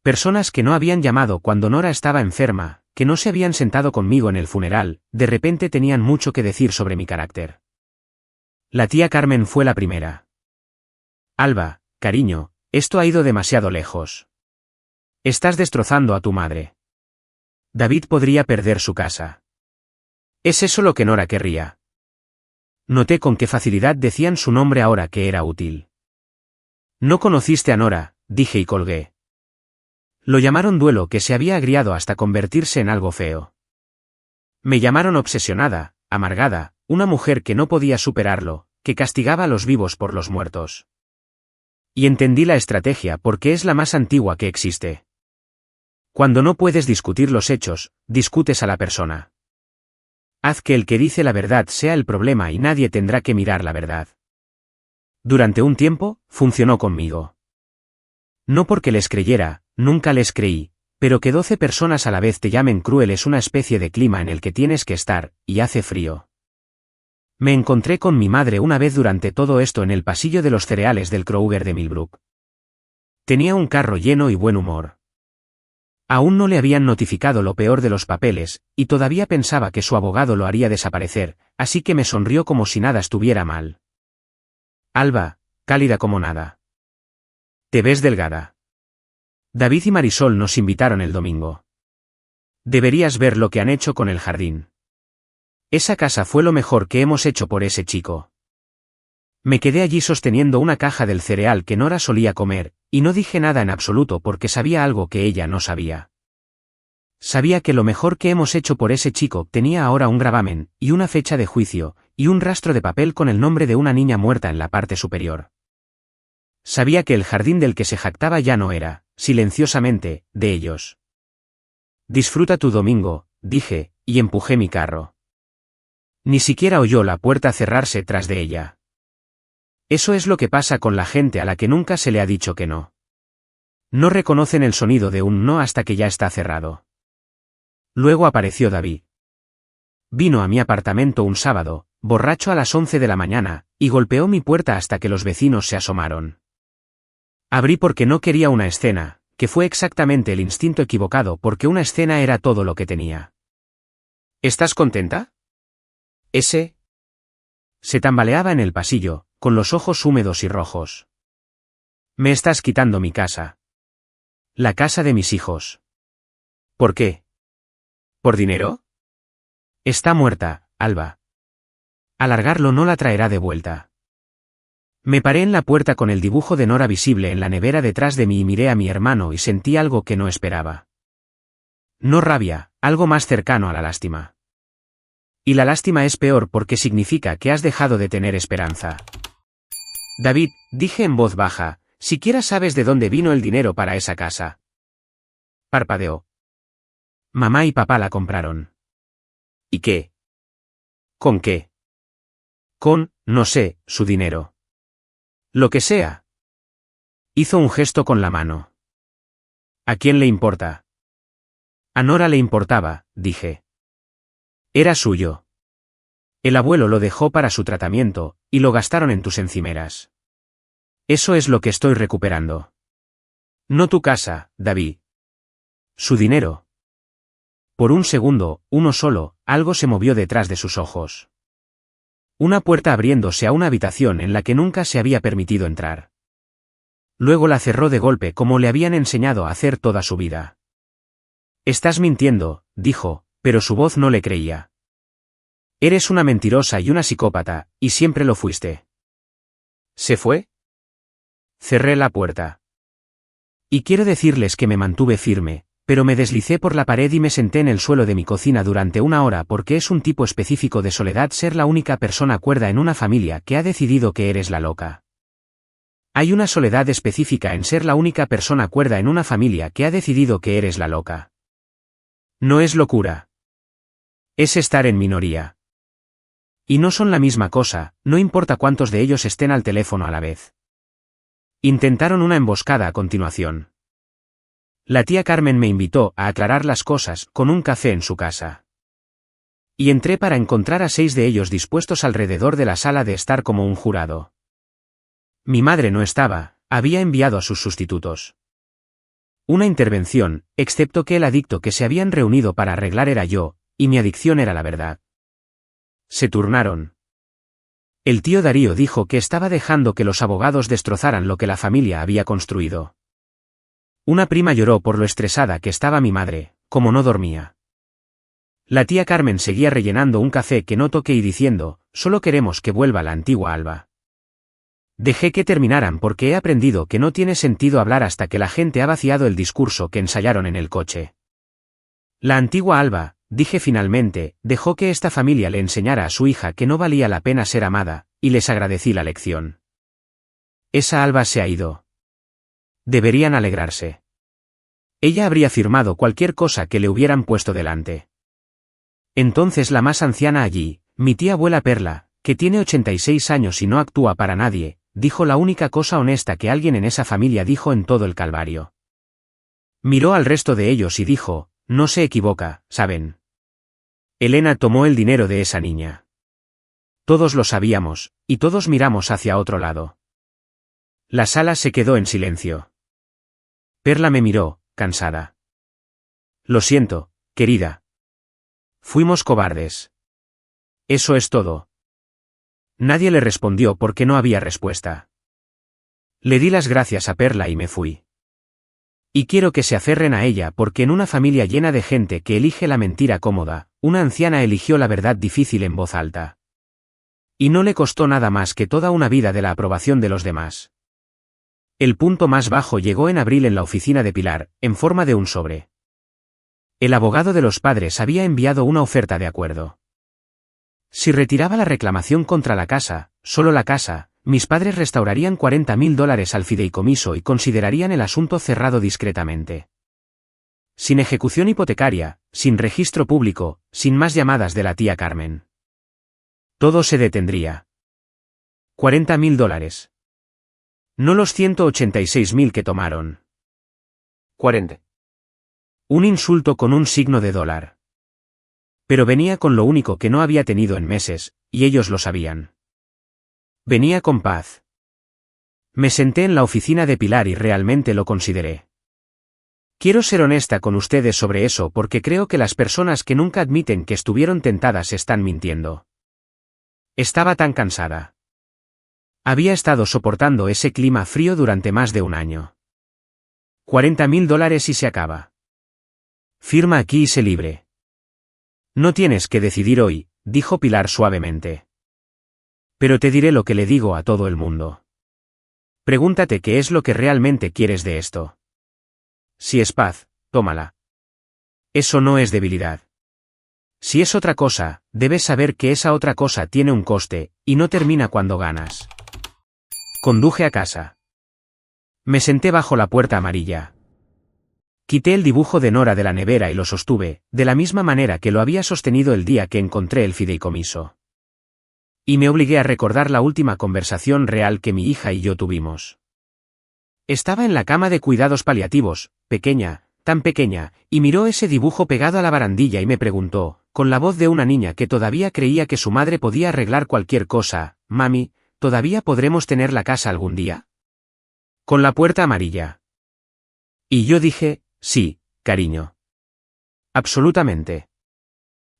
Personas que no habían llamado cuando Nora estaba enferma, que no se habían sentado conmigo en el funeral, de repente tenían mucho que decir sobre mi carácter. La tía Carmen fue la primera. Alba, cariño, esto ha ido demasiado lejos. Estás destrozando a tu madre. David podría perder su casa. ¿Es eso lo que Nora querría? Noté con qué facilidad decían su nombre ahora que era útil. No conociste a Nora, dije y colgué. Lo llamaron duelo que se había agriado hasta convertirse en algo feo. Me llamaron obsesionada, amargada, una mujer que no podía superarlo, que castigaba a los vivos por los muertos. Y entendí la estrategia porque es la más antigua que existe. Cuando no puedes discutir los hechos, discutes a la persona. Haz que el que dice la verdad sea el problema y nadie tendrá que mirar la verdad. Durante un tiempo, funcionó conmigo. No porque les creyera, nunca les creí, pero que 12 personas a la vez te llamen cruel es una especie de clima en el que tienes que estar, y hace frío. Me encontré con mi madre una vez durante todo esto en el pasillo de los cereales del Kroger de Millbrook. Tenía un carro lleno y buen humor. Aún no le habían notificado lo peor de los papeles, y todavía pensaba que su abogado lo haría desaparecer, así que me sonrió como si nada estuviera mal. Alba, cálida como nada. Te ves delgada. David y Marisol nos invitaron el domingo. Deberías ver lo que han hecho con el jardín. Esa casa fue lo mejor que hemos hecho por ese chico. Me quedé allí sosteniendo una caja del cereal que Nora solía comer, y no dije nada en absoluto porque sabía algo que ella no sabía. Sabía que lo mejor que hemos hecho por ese chico tenía ahora un gravamen, y una fecha de juicio, y un rastro de papel con el nombre de una niña muerta en la parte superior. Sabía que el jardín del que se jactaba ya no era, silenciosamente, de ellos. Disfruta tu domingo, dije, y empujé mi carro. Ni siquiera oyó la puerta cerrarse tras de ella. Eso es lo que pasa con la gente a la que nunca se le ha dicho que no. No reconocen el sonido de un no hasta que ya está cerrado. Luego apareció David. Vino a mi apartamento un sábado, borracho a las 11 de la mañana, y golpeó mi puerta hasta que los vecinos se asomaron. Abrí porque no quería una escena, que fue exactamente el instinto equivocado porque una escena era todo lo que tenía. ¿Estás contenta? Ese. Se tambaleaba en el pasillo, con los ojos húmedos y rojos. Me estás quitando mi casa. La casa de mis hijos. ¿Por qué? ¿Por dinero? Está muerta, Alba. Alargarlo no la traerá de vuelta. Me paré en la puerta con el dibujo de Nora visible en la nevera detrás de mí y miré a mi hermano y sentí algo que no esperaba. No rabia, algo más cercano a la lástima. Y la lástima es peor porque significa que has dejado de tener esperanza. David, dije en voz baja, ¿siquiera sabes de dónde vino el dinero para esa casa? Parpadeó. Mamá y papá la compraron. ¿Y qué? ¿Con qué? Con, no sé, su dinero. Lo que sea. Hizo un gesto con la mano. ¿A quién le importa? A Nora le importaba, dije. Era suyo. El abuelo lo dejó para su tratamiento, y lo gastaron en tus encimeras. Eso es lo que estoy recuperando. No tu casa, David. Su dinero. Por un segundo, uno solo, algo se movió detrás de sus ojos. Una puerta abriéndose a una habitación en la que nunca se había permitido entrar. Luego la cerró de golpe como le habían enseñado a hacer toda su vida. Estás mintiendo, dijo, pero su voz no le creía. Eres una mentirosa y una psicópata, y siempre lo fuiste. ¿Se fue? Cerré la puerta. Y quiero decirles que me mantuve firme, pero me deslicé por la pared y me senté en el suelo de mi cocina durante una hora porque es un tipo específico de soledad ser la única persona cuerda en una familia que ha decidido que eres la loca. Hay una soledad específica en ser la única persona cuerda en una familia que ha decidido que eres la loca. No es locura. Es estar en minoría. Y no son la misma cosa, no importa cuántos de ellos estén al teléfono a la vez. Intentaron una emboscada a continuación. La tía Carmen me invitó a aclarar las cosas con un café en su casa. Y entré para encontrar a 6 de ellos dispuestos alrededor de la sala de estar como un jurado. Mi madre no estaba, había enviado a sus sustitutos. Una intervención, excepto que el adicto que se habían reunido para arreglar era yo, y mi adicción era la verdad. Se turnaron. El tío Darío dijo que estaba dejando que los abogados destrozaran lo que la familia había construido. Una prima lloró por lo estresada que estaba mi madre, como no dormía. La tía Carmen seguía rellenando un café que no toqué y diciendo, solo queremos que vuelva la antigua Alba. Dejé que terminaran porque he aprendido que no tiene sentido hablar hasta que la gente ha vaciado el discurso que ensayaron en el coche. La antigua Alba, dije finalmente, dejó que esta familia le enseñara a su hija que no valía la pena ser amada, y les agradecí la lección. Esa Alba se ha ido. Deberían alegrarse. Ella habría firmado cualquier cosa que le hubieran puesto delante. Entonces la más anciana allí, mi tía abuela Perla, que tiene 86 años y no actúa para nadie, dijo la única cosa honesta que alguien en esa familia dijo en todo el calvario. Miró al resto de ellos y dijo, no se equivoca, ¿saben? Elena tomó el dinero de esa niña. Todos lo sabíamos, y todos miramos hacia otro lado. La sala se quedó en silencio. Perla me miró, cansada. Lo siento, querida. Fuimos cobardes. Eso es todo. Nadie le respondió porque no había respuesta. Le di las gracias a Perla y me fui. Y quiero que se aferren a ella porque en una familia llena de gente que elige la mentira cómoda, una anciana eligió la verdad difícil en voz alta. Y no le costó nada más que toda una vida de la aprobación de los demás. El punto más bajo llegó en abril en la oficina de Pilar, en forma de un sobre. El abogado de los padres había enviado una oferta de acuerdo. Si retiraba la reclamación contra la casa, solo la casa, mis padres restaurarían $40.000 al fideicomiso y considerarían el asunto cerrado discretamente. Sin ejecución hipotecaria, sin registro público, sin más llamadas de la tía Carmen. Todo se detendría. $40.000. No los 186.000 que tomaron. 40. Un insulto con un signo de dólar. Pero venía con lo único que no había tenido en meses, y ellos lo sabían. Venía con paz. Me senté en la oficina de Pilar y realmente lo consideré. Quiero ser honesta con ustedes sobre eso porque creo que las personas que nunca admiten que estuvieron tentadas están mintiendo. Estaba tan cansada. Había estado soportando ese clima frío durante más de un año. $40.000 y se acaba. Firma aquí y sé libre. No tienes que decidir hoy, dijo Pilar suavemente. Pero te diré lo que le digo a todo el mundo. Pregúntate qué es lo que realmente quieres de esto. Si es paz, tómala. Eso no es debilidad. Si es otra cosa, debes saber que esa otra cosa tiene un coste, y no termina cuando ganas. Conduje a casa. Me senté bajo la puerta amarilla. Quité el dibujo de Nora de la nevera y lo sostuve, de la misma manera que lo había sostenido el día que encontré el fideicomiso. Y me obligué a recordar la última conversación real que mi hija y yo tuvimos. Estaba en la cama de cuidados paliativos, pequeña, tan pequeña, y miró ese dibujo pegado a la barandilla y me preguntó, con la voz de una niña que todavía creía que su madre podía arreglar cualquier cosa, «Mami, ¿todavía podremos tener la casa algún día? Con la puerta amarilla». Y yo dije, «Sí, cariño. Absolutamente.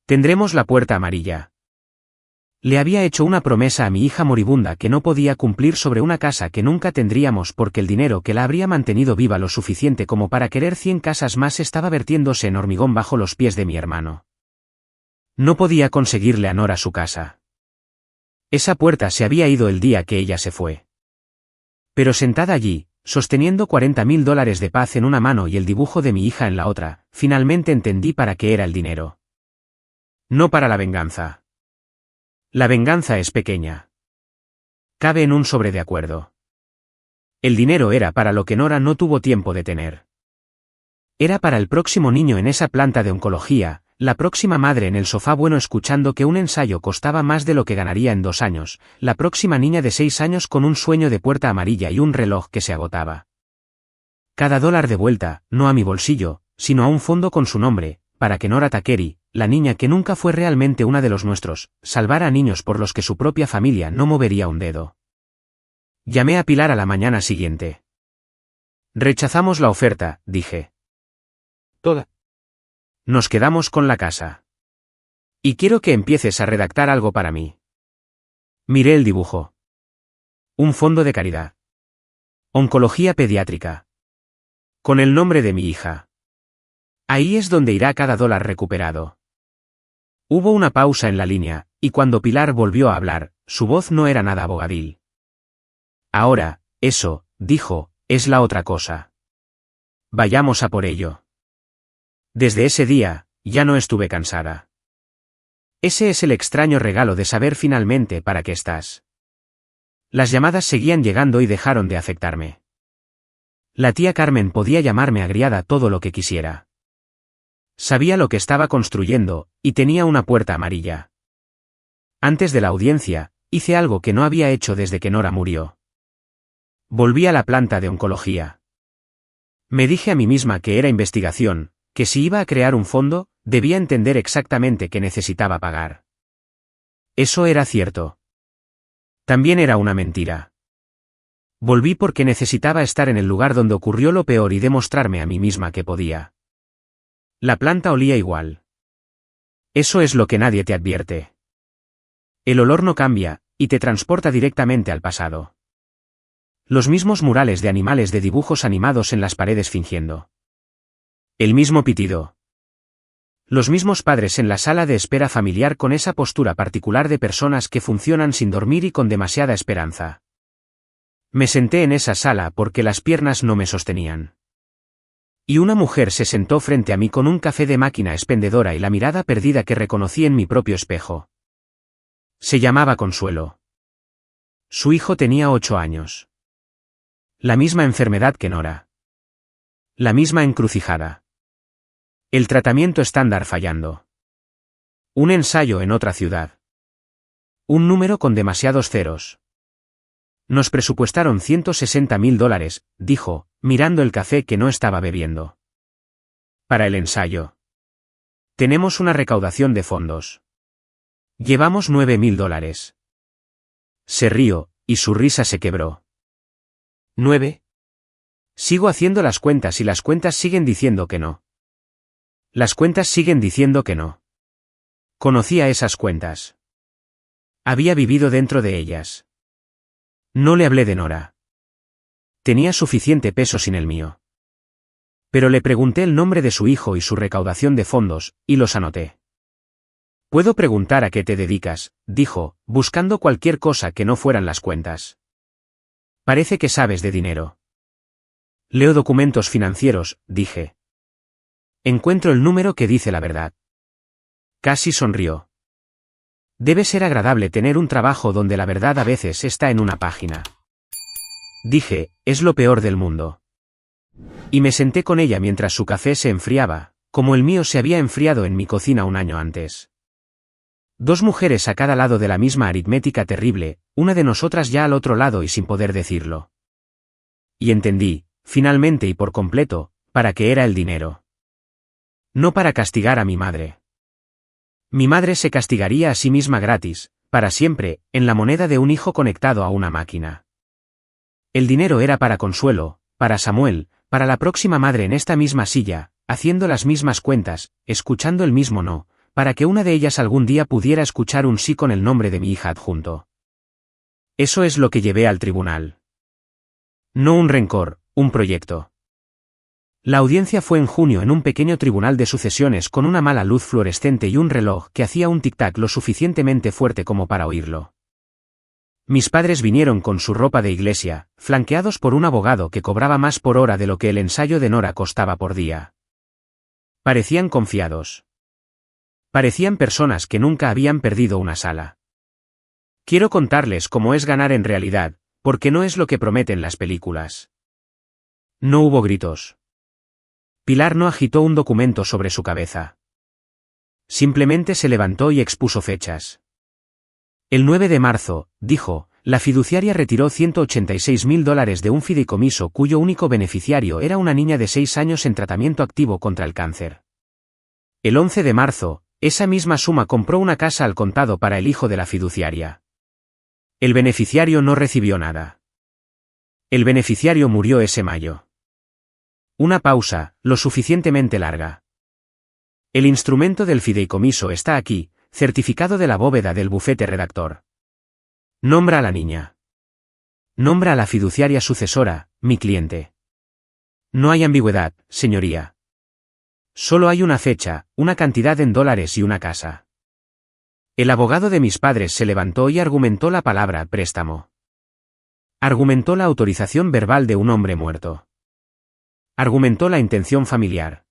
Tendremos la puerta amarilla». Le había hecho una promesa a mi hija moribunda que no podía cumplir sobre una casa que nunca tendríamos porque el dinero que la habría mantenido viva lo suficiente como para querer 100 casas más estaba vertiéndose en hormigón bajo los pies de mi hermano. No podía conseguirle a Nora su casa. Esa puerta se había ido el día que ella se fue. Pero sentada allí, sosteniendo $40,000 de paz en una mano y el dibujo de mi hija en la otra, finalmente entendí para qué era el dinero. No para la venganza. La venganza es pequeña. Cabe en un sobre de acuerdo. El dinero era para lo que Nora no tuvo tiempo de tener. Era para el próximo niño en esa planta de oncología, la próxima madre en el sofá bueno escuchando que un ensayo costaba más de lo que ganaría en 2 años, la próxima niña de 6 años con un sueño de puerta amarilla y un reloj que se agotaba. Cada dólar de vuelta, no a mi bolsillo, sino a un fondo con su nombre, para que Nora Takeri, la niña que nunca fue realmente una de los nuestros, salvara a niños por los que su propia familia no movería un dedo. Llamé a Pilar a la mañana siguiente. Rechazamos la oferta, dije. Toda. Nos quedamos con la casa. Y quiero que empieces a redactar algo para mí. Miré el dibujo. Un fondo de caridad. Oncología pediátrica. Con el nombre de mi hija. Ahí es donde irá cada dólar recuperado. Hubo una pausa en la línea, y cuando Pilar volvió a hablar, su voz no era nada abogadil. Ahora, eso, dijo, es la otra cosa. Vayamos a por ello. Desde ese día, ya no estuve cansada. Ese es el extraño regalo de saber finalmente para qué estás. Las llamadas seguían llegando y dejaron de afectarme. La tía Carmen podía llamarme agriada todo lo que quisiera. Sabía lo que estaba construyendo, y tenía una puerta amarilla. Antes de la audiencia, hice algo que no había hecho desde que Nora murió. Volví a la planta de oncología. Me dije a mí misma que era investigación, que si iba a crear un fondo, debía entender exactamente qué necesitaba pagar. Eso era cierto. También era una mentira. Volví porque necesitaba estar en el lugar donde ocurrió lo peor y demostrarme a mí misma que podía. La planta olía igual. Eso es lo que nadie te advierte. El olor no cambia, y te transporta directamente al pasado. Los mismos murales de animales de dibujos animados en las paredes fingiendo. El mismo pitido. Los mismos padres en la sala de espera familiar con esa postura particular de personas que funcionan sin dormir y con demasiada esperanza. Me senté en esa sala porque las piernas no me sostenían. Y una mujer se sentó frente a mí con un café de máquina expendedora y la mirada perdida que reconocí en mi propio espejo. Se llamaba Consuelo. Su hijo tenía 8 años. La misma enfermedad que Nora. La misma encrucijada. El tratamiento estándar fallando. Un ensayo en otra ciudad. Un número con demasiados ceros. Nos presupuestaron $160,000, dijo, mirando el café que no estaba bebiendo. Para el ensayo. Tenemos una recaudación de fondos. Llevamos $9,000. Se rió, y su risa se quebró. ¿9? Sigo haciendo las cuentas y las cuentas siguen diciendo que no. Las cuentas siguen diciendo que no. Conocía esas cuentas. Había vivido dentro de ellas. No le hablé de Nora. Tenía suficiente peso sin el mío. Pero le pregunté el nombre de su hijo y su recaudación de fondos, y los anoté. Puedo preguntar a qué te dedicas, dijo, buscando cualquier cosa que no fueran las cuentas. Parece que sabes de dinero. Leo documentos financieros, dije. Encuentro el número que dice la verdad. Casi sonrió. Debe ser agradable tener un trabajo donde la verdad a veces está en una página. Dije, es lo peor del mundo. Y me senté con ella mientras su café se enfriaba, como el mío se había enfriado en mi cocina un año antes. Dos mujeres a cada lado de la misma aritmética terrible, una de nosotras ya al otro lado y sin poder decirlo. Y entendí, finalmente y por completo, para qué era el dinero. No para castigar a mi madre. Mi madre se castigaría a sí misma gratis, para siempre, en la moneda de un hijo conectado a una máquina. El dinero era para Consuelo, para Samuel, para la próxima madre en esta misma silla, haciendo las mismas cuentas, escuchando el mismo no, para que una de ellas algún día pudiera escuchar un sí con el nombre de mi hija adjunto. Eso es lo que llevé al tribunal. No un rencor, un proyecto. La audiencia fue en junio en un pequeño tribunal de sucesiones con una mala luz fluorescente y un reloj que hacía un tic-tac lo suficientemente fuerte como para oírlo. Mis padres vinieron con su ropa de iglesia, flanqueados por un abogado que cobraba más por hora de lo que el ensayo de Nora costaba por día. Parecían confiados. Parecían personas que nunca habían perdido una sala. Quiero contarles cómo es ganar en realidad, porque no es lo que prometen las películas. No hubo gritos. Pilar no agitó un documento sobre su cabeza. Simplemente se levantó y expuso fechas. El 9 de marzo, dijo, la fiduciaria retiró $186.000 de un fideicomiso cuyo único beneficiario era una niña de 6 años en tratamiento activo contra el cáncer. El 11 de marzo, esa misma suma compró una casa al contado para el hijo de la fiduciaria. El beneficiario no recibió nada. El beneficiario murió ese mayo. Una pausa, lo suficientemente larga. El instrumento del fideicomiso está aquí, certificado de la bóveda del bufete redactor. Nombra a la niña. Nombra a la fiduciaria sucesora, mi cliente. No hay ambigüedad, señoría. Solo hay una fecha, una cantidad en dólares y una casa. El abogado de mis padres se levantó y argumentó la palabra préstamo. Argumentó la autorización verbal de un hombre muerto. Argumentó la intención familiar.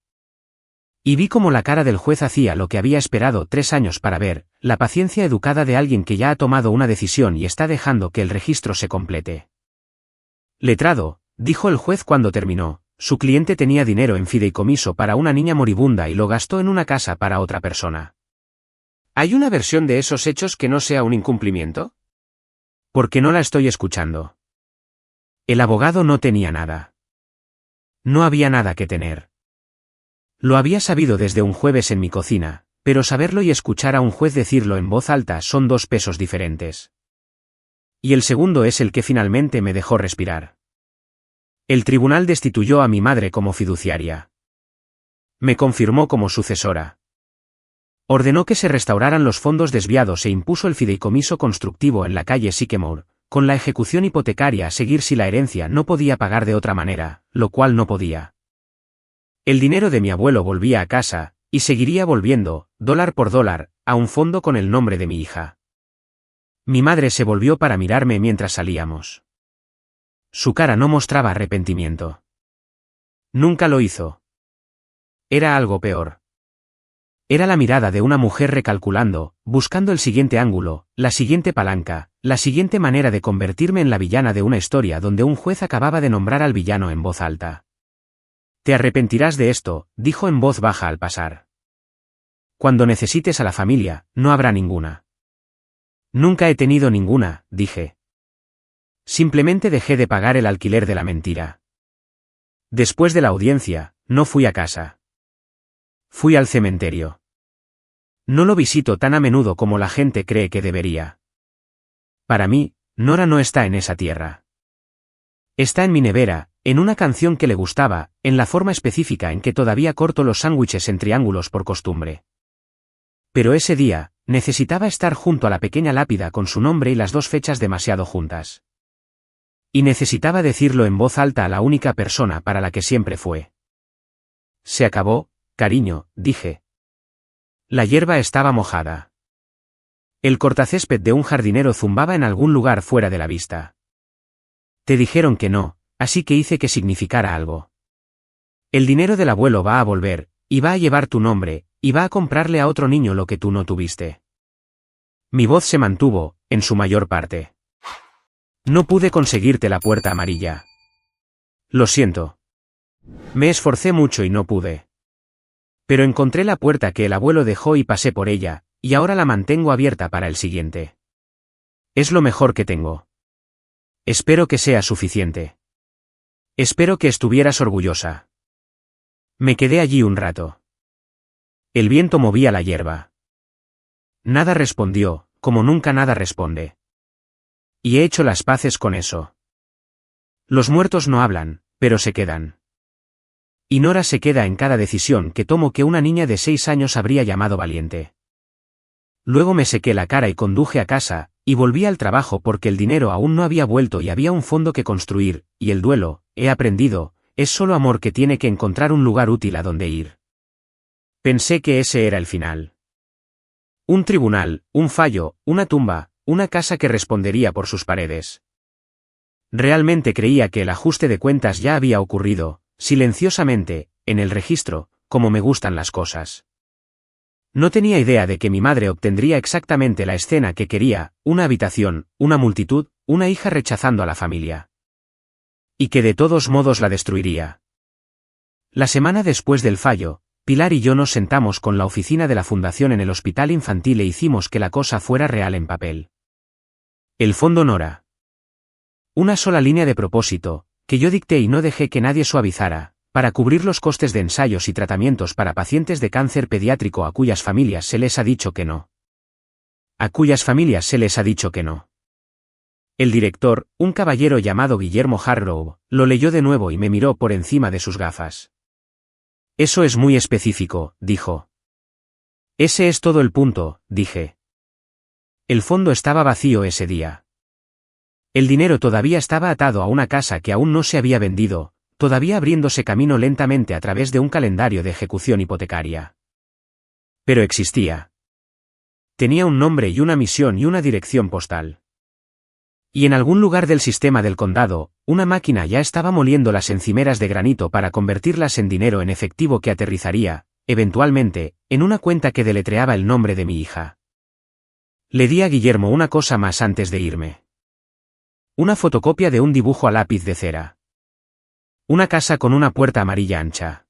Y vi cómo la cara del juez hacía lo que había esperado 3 años para ver, la paciencia educada de alguien que ya ha tomado una decisión y está dejando que el registro se complete. Letrado, dijo el juez cuando terminó, su cliente tenía dinero en fideicomiso para una niña moribunda y lo gastó en una casa para otra persona. ¿Hay una versión de esos hechos que no sea un incumplimiento? Porque no la estoy escuchando. El abogado no tenía nada. No había nada que tener. Lo había sabido desde un jueves en mi cocina, pero saberlo y escuchar a un juez decirlo en voz alta son 2 pesos diferentes. Y el segundo es el que finalmente me dejó respirar. El tribunal destituyó a mi madre como fiduciaria. Me confirmó como sucesora. Ordenó que se restauraran los fondos desviados e impuso el fideicomiso constructivo en la calle Sycamore, con la ejecución hipotecaria a seguir si la herencia no podía pagar de otra manera, lo cual no podía. El dinero de mi abuelo volvía a casa, y seguiría volviendo, dólar por dólar, a un fondo con el nombre de mi hija. Mi madre se volvió para mirarme mientras salíamos. Su cara no mostraba arrepentimiento. Nunca lo hizo. Era algo peor. Era la mirada de una mujer recalculando, buscando el siguiente ángulo, la siguiente palanca, la siguiente manera de convertirme en la villana de una historia donde un juez acababa de nombrar al villano en voz alta. Te arrepentirás de esto, dijo en voz baja al pasar. Cuando necesites a la familia, no habrá ninguna. Nunca he tenido ninguna, dije. Simplemente dejé de pagar el alquiler de la mentira. Después de la audiencia, no fui a casa. Fui al cementerio. No lo visito tan a menudo como la gente cree que debería. Para mí, Nora no está en esa tierra. Está en mi nevera, en una canción que le gustaba, en la forma específica en que todavía corto los sándwiches en triángulos por costumbre. Pero ese día, necesitaba estar junto a la pequeña lápida con su nombre y las 2 fechas demasiado juntas. Y necesitaba decirlo en voz alta a la única persona para la que siempre fue. Se acabó, cariño, dije. La hierba estaba mojada. El cortacésped de un jardinero zumbaba en algún lugar fuera de la vista. Te dijeron que no, así que hice que significara algo. El dinero del abuelo va a volver, y va a llevar tu nombre, y va a comprarle a otro niño lo que tú no tuviste. Mi voz se mantuvo, en su mayor parte. No pude conseguirte la puerta amarilla. Lo siento. Me esforcé mucho y no pude. Pero encontré la puerta que el abuelo dejó y pasé por ella, y ahora la mantengo abierta para el siguiente. Es lo mejor que tengo. Espero que sea suficiente. Espero que estuvieras orgullosa. Me quedé allí un rato. El viento movía la hierba. Nada respondió, como nunca nada responde. Y he hecho las paces con eso. Los muertos no hablan, pero se quedan. Y Nora se queda en cada decisión que tomo que una niña de 6 años habría llamado valiente. Luego me sequé la cara y conduje a casa, y volví al trabajo porque el dinero aún no había vuelto y había un fondo que construir, y el duelo, he aprendido, es solo amor que tiene que encontrar un lugar útil a donde ir. Pensé que ese era el final. Un tribunal, un fallo, una tumba, una casa que respondería por sus paredes. Realmente creía que el ajuste de cuentas ya había ocurrido, silenciosamente, en el registro, como me gustan las cosas. No tenía idea de que mi madre obtendría exactamente la escena que quería, una habitación, una multitud, una hija rechazando a la familia. Y que de todos modos la destruiría. La semana después del fallo, Pilar y yo nos sentamos con la oficina de la fundación en el hospital infantil e hicimos que la cosa fuera real en papel. El fondo Nora. Una sola línea de propósito, que yo dicté y no dejé que nadie suavizara, para cubrir los costes de ensayos y tratamientos para pacientes de cáncer pediátrico a cuyas familias se les ha dicho que no. A cuyas familias se les ha dicho que no. El director, un caballero llamado Guillermo Hargrove, lo leyó de nuevo y me miró por encima de sus gafas. Eso es muy específico, dijo. Ese es todo el punto, dije. El fondo estaba vacío ese día. El dinero todavía estaba atado a una casa que aún no se había vendido, todavía abriéndose camino lentamente a través de un calendario de ejecución hipotecaria. Pero existía. Tenía un nombre y una misión y una dirección postal. Y en algún lugar del sistema del condado, una máquina ya estaba moliendo las encimeras de granito para convertirlas en dinero en efectivo que aterrizaría, eventualmente, en una cuenta que deletreaba el nombre de mi hija. Le di a Guillermo una cosa más antes de irme. Una fotocopia de un dibujo a lápiz de cera. Una casa con una puerta amarilla ancha.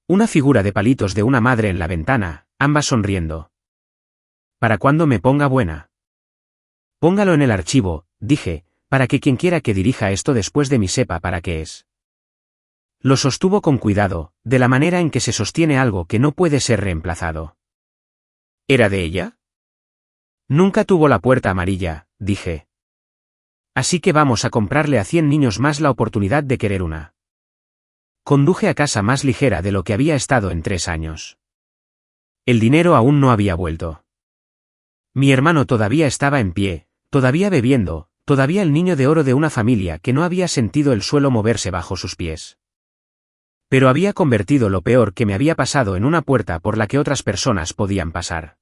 Una figura de palitos de una madre en la ventana, ambas sonriendo. ¿Para cuándo me ponga buena? Póngalo en el archivo, dije, para que quien quiera que dirija esto después de mí sepa para qué es. Lo sostuvo con cuidado, de la manera en que se sostiene algo que no puede ser reemplazado. ¿Era de ella? Nunca tuvo la puerta amarilla, dije. Así que vamos a comprarle a 100 niños más la oportunidad de querer una. Conduje a casa más ligera de lo que había estado en 3 años. El dinero aún no había vuelto. Mi hermano todavía estaba en pie, todavía bebiendo, todavía el niño de oro de una familia que no había sentido el suelo moverse bajo sus pies. Pero había convertido lo peor que me había pasado en una puerta por la que otras personas podían pasar.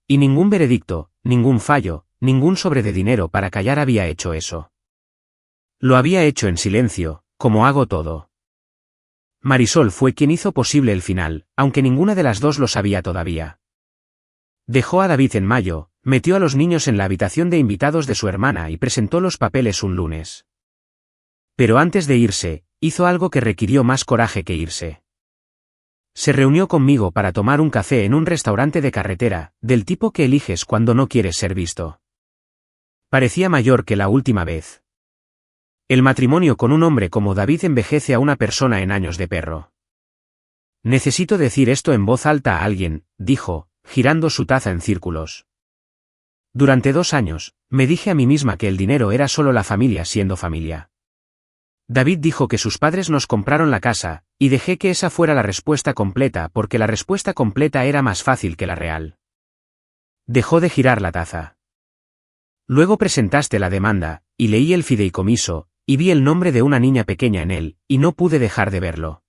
Y ningún veredicto, ningún fallo, ningún sobre de dinero para callar había hecho eso. Lo había hecho en silencio, como hago todo. Marisol fue quien hizo posible el final, aunque ninguna de las dos lo sabía todavía. Dejó a David en mayo, metió a los niños en la habitación de invitados de su hermana y presentó los papeles un lunes. Pero antes de irse, hizo algo que requirió más coraje que irse. Se reunió conmigo para tomar un café en un restaurante de carretera, del tipo que eliges cuando no quieres ser visto. Parecía mayor que la última vez. El matrimonio con un hombre como David envejece a una persona en años de perro. Necesito decir esto en voz alta a alguien, dijo, girando su taza en círculos. Durante 2 años, me dije a mí misma que el dinero era solo la familia siendo familia. David dijo que sus padres nos compraron la casa, y dejé que esa fuera la respuesta completa porque la respuesta completa era más fácil que la real. Dejó de girar la taza. Luego presentaste la demanda, y leí el fideicomiso, y vi el nombre de una niña pequeña en él, y no pude dejar de verlo.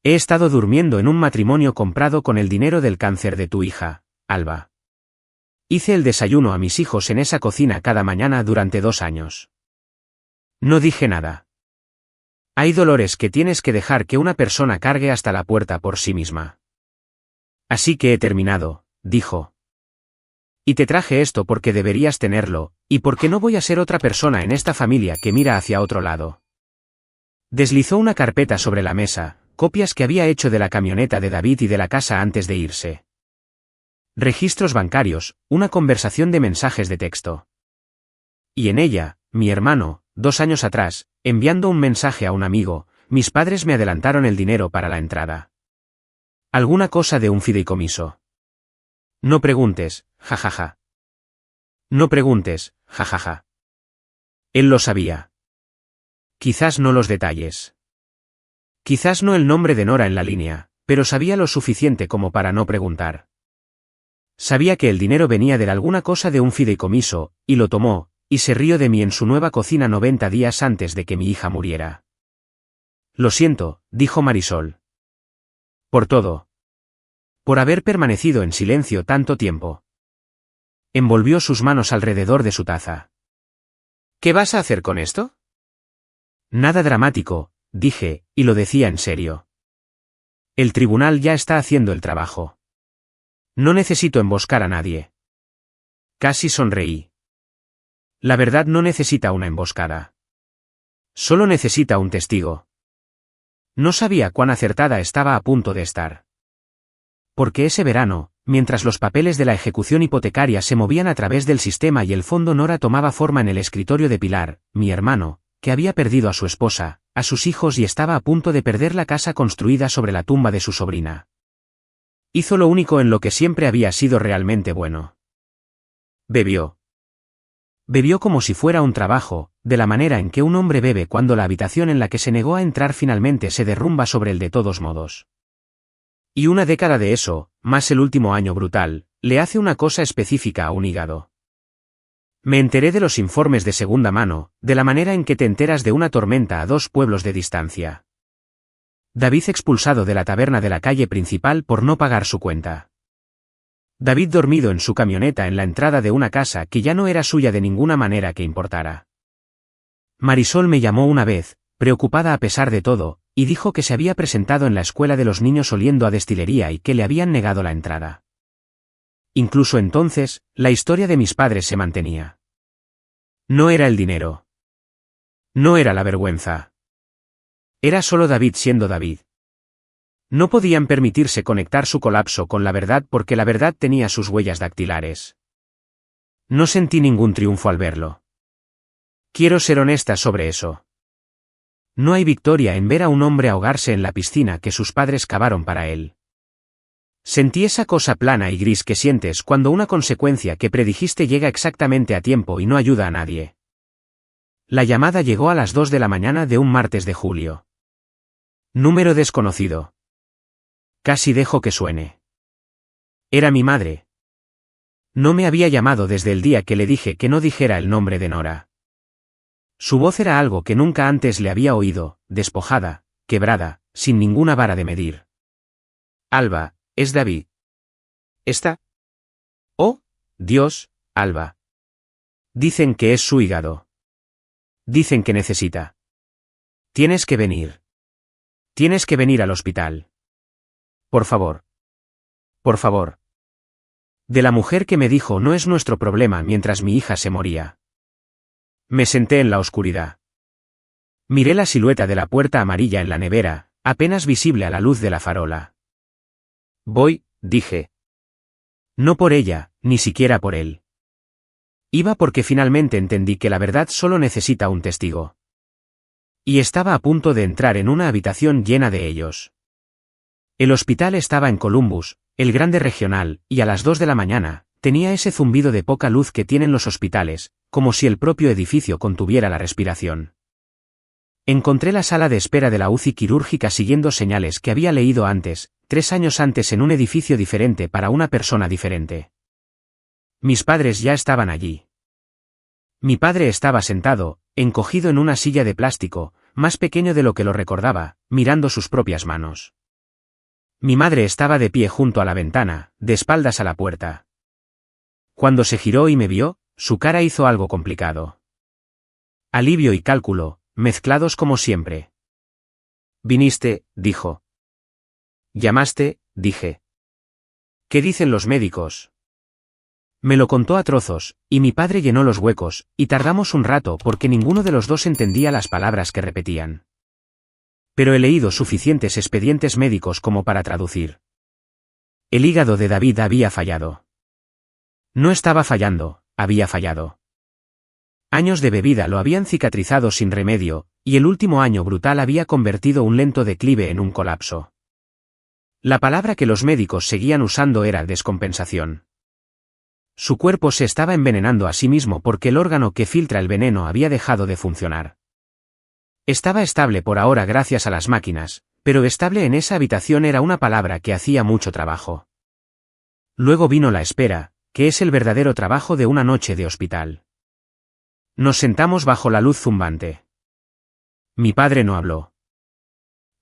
He estado durmiendo en un matrimonio comprado con el dinero del cáncer de tu hija, Alba. Hice el desayuno a mis hijos en esa cocina cada mañana durante 2 años. No dije nada. Hay dolores que tienes que dejar que una persona cargue hasta la puerta por sí misma. Así que he terminado, dijo. Y te traje esto porque deberías tenerlo, y porque no voy a ser otra persona en esta familia que mira hacia otro lado. Deslizó una carpeta sobre la mesa, copias que había hecho de la camioneta de David y de la casa antes de irse. Registros bancarios, una conversación de mensajes de texto. Y en ella, mi hermano, 2 años atrás, enviando un mensaje a un amigo, mis padres me adelantaron el dinero para la entrada. Alguna cosa de un fideicomiso. No preguntes, jajaja. No preguntes, jajaja. Él lo sabía. Quizás no los detalles. Quizás no el nombre de Nora en la línea, pero sabía lo suficiente como para no preguntar. Sabía que el dinero venía de alguna cosa de un fideicomiso, y lo tomó, y se rió de mí en su nueva cocina 90 días antes de que mi hija muriera. Lo siento, dijo Marisol. Por todo. Por haber permanecido en silencio tanto tiempo. Envolvió sus manos alrededor de su taza. ¿Qué vas a hacer con esto? Nada dramático, dije, y lo decía en serio. El tribunal ya está haciendo el trabajo. No necesito emboscar a nadie. Casi sonreí. La verdad no necesita una emboscada. Solo necesita un testigo. No sabía cuán acertada estaba a punto de estar. Porque ese verano, mientras los papeles de la ejecución hipotecaria se movían a través del sistema y el fondo Nora tomaba forma en el escritorio de Pilar, mi hermano, que había perdido a su esposa, a sus hijos y estaba a punto de perder la casa construida sobre la tumba de su sobrina. Hizo lo único en lo que siempre había sido realmente bueno. Bebió. Bebió como si fuera un trabajo, de la manera en que un hombre bebe cuando la habitación en la que se negó a entrar finalmente se derrumba sobre él de todos modos. Y una década de eso, más el último año brutal, le hace una cosa específica a un hígado. Me enteré de los informes de segunda mano, de la manera en que te enteras de una tormenta a 2 pueblos de distancia. David expulsado de la taberna de la calle principal por no pagar su cuenta. David dormido en su camioneta en la entrada de una casa que ya no era suya de ninguna manera que importara. Marisol me llamó una vez, preocupada a pesar de todo, y dijo que se había presentado en la escuela de los niños oliendo a destilería y que le habían negado la entrada. Incluso entonces, la historia de mis padres se mantenía. No era el dinero. No era la vergüenza. Era solo David siendo David. No podían permitirse conectar su colapso con la verdad porque la verdad tenía sus huellas dactilares. No sentí ningún triunfo al verlo. Quiero ser honesta sobre eso. No hay victoria en ver a un hombre ahogarse en la piscina que sus padres cavaron para él. Sentí esa cosa plana y gris que sientes cuando una consecuencia que predijiste llega exactamente a tiempo y no ayuda a nadie. La llamada llegó a las 2 de la mañana de un martes de julio. Número desconocido. Casi dejo que suene. Era mi madre. No me había llamado desde el día que le dije que no dijera el nombre de Nora. Su voz era algo que nunca antes le había oído, despojada, quebrada, sin ninguna vara de medir. Alba, es David. ¿Está? Oh, Dios, Alba. Dicen que es su hígado. Dicen que necesita. Tienes que venir. Tienes que venir al hospital. Por favor. Por favor. De la mujer que me dijo no es nuestro problema mientras mi hija se moría. Me senté en la oscuridad. Miré la silueta de la puerta amarilla en la nevera, apenas visible a la luz de la farola. Voy, dije. No por ella, ni siquiera por él. Iba porque finalmente entendí que la verdad solo necesita un testigo. Y estaba a punto de entrar en una habitación llena de ellos. El hospital estaba en Columbus, el grande regional, y a las 2 de la mañana, tenía ese zumbido de poca luz que tienen los hospitales, como si el propio edificio contuviera la respiración. Encontré la sala de espera de la UCI quirúrgica siguiendo señales que había leído antes, 3 años antes en un edificio diferente para una persona diferente. Mis padres ya estaban allí. Mi padre estaba sentado, encogido en una silla de plástico, más pequeño de lo que lo recordaba, mirando sus propias manos. Mi madre estaba de pie junto a la ventana, de espaldas a la puerta. Cuando se giró y me vio, su cara hizo algo complicado. Alivio y cálculo, mezclados como siempre. Viniste, dijo. Llamaste, dije. ¿Qué dicen los médicos? Me lo contó a trozos, y mi padre llenó los huecos, y tardamos un rato porque ninguno de los dos entendía las palabras que repetían. Pero he leído suficientes expedientes médicos como para traducir. El hígado de David había fallado. No estaba fallando, había fallado. Años de bebida lo habían cicatrizado sin remedio, y el último año brutal había convertido un lento declive en un colapso. La palabra que los médicos seguían usando era descompensación. Su cuerpo se estaba envenenando a sí mismo porque el órgano que filtra el veneno había dejado de funcionar. Estaba estable por ahora gracias a las máquinas, pero estable en esa habitación era una palabra que hacía mucho trabajo. Luego vino la espera, que es el verdadero trabajo de una noche de hospital. Nos sentamos bajo la luz zumbante. Mi padre no habló.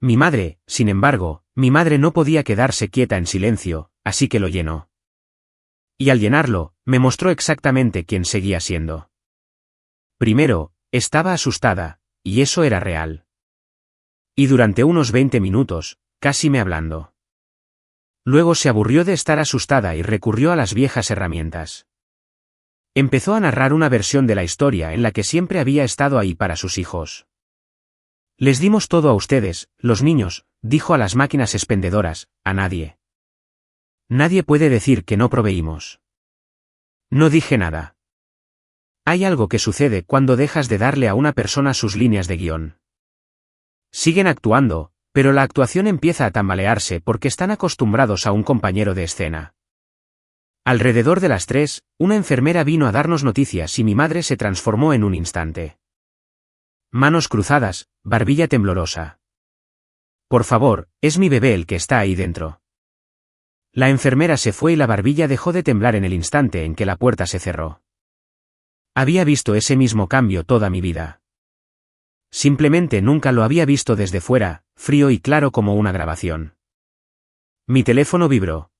Mi madre, sin embargo, mi madre no podía quedarse quieta en silencio, así que lo llenó. Y al llenarlo, me mostró exactamente quién seguía siendo. Primero, estaba asustada, y eso era real. Y durante unos 20 minutos, casi me hablando. Luego se aburrió de estar asustada y recurrió a las viejas herramientas. Empezó a narrar una versión de la historia en la que siempre había estado ahí para sus hijos. Les dimos todo a ustedes, los niños, dijo a las máquinas expendedoras, a nadie. Nadie puede decir que no proveímos. No dije nada. Hay algo que sucede cuando dejas de darle a una persona sus líneas de guión. Siguen actuando, pero la actuación empieza a tambalearse porque están acostumbrados a un compañero de escena. Alrededor de las 3, una enfermera vino a darnos noticias y mi madre se transformó en un instante. Manos cruzadas, barbilla temblorosa. Por favor, es mi bebé el que está ahí dentro. La enfermera se fue y la barbilla dejó de temblar en el instante en que la puerta se cerró. Había visto ese mismo cambio toda mi vida. Simplemente nunca lo había visto desde fuera, frío y claro como una grabación. Mi teléfono vibró.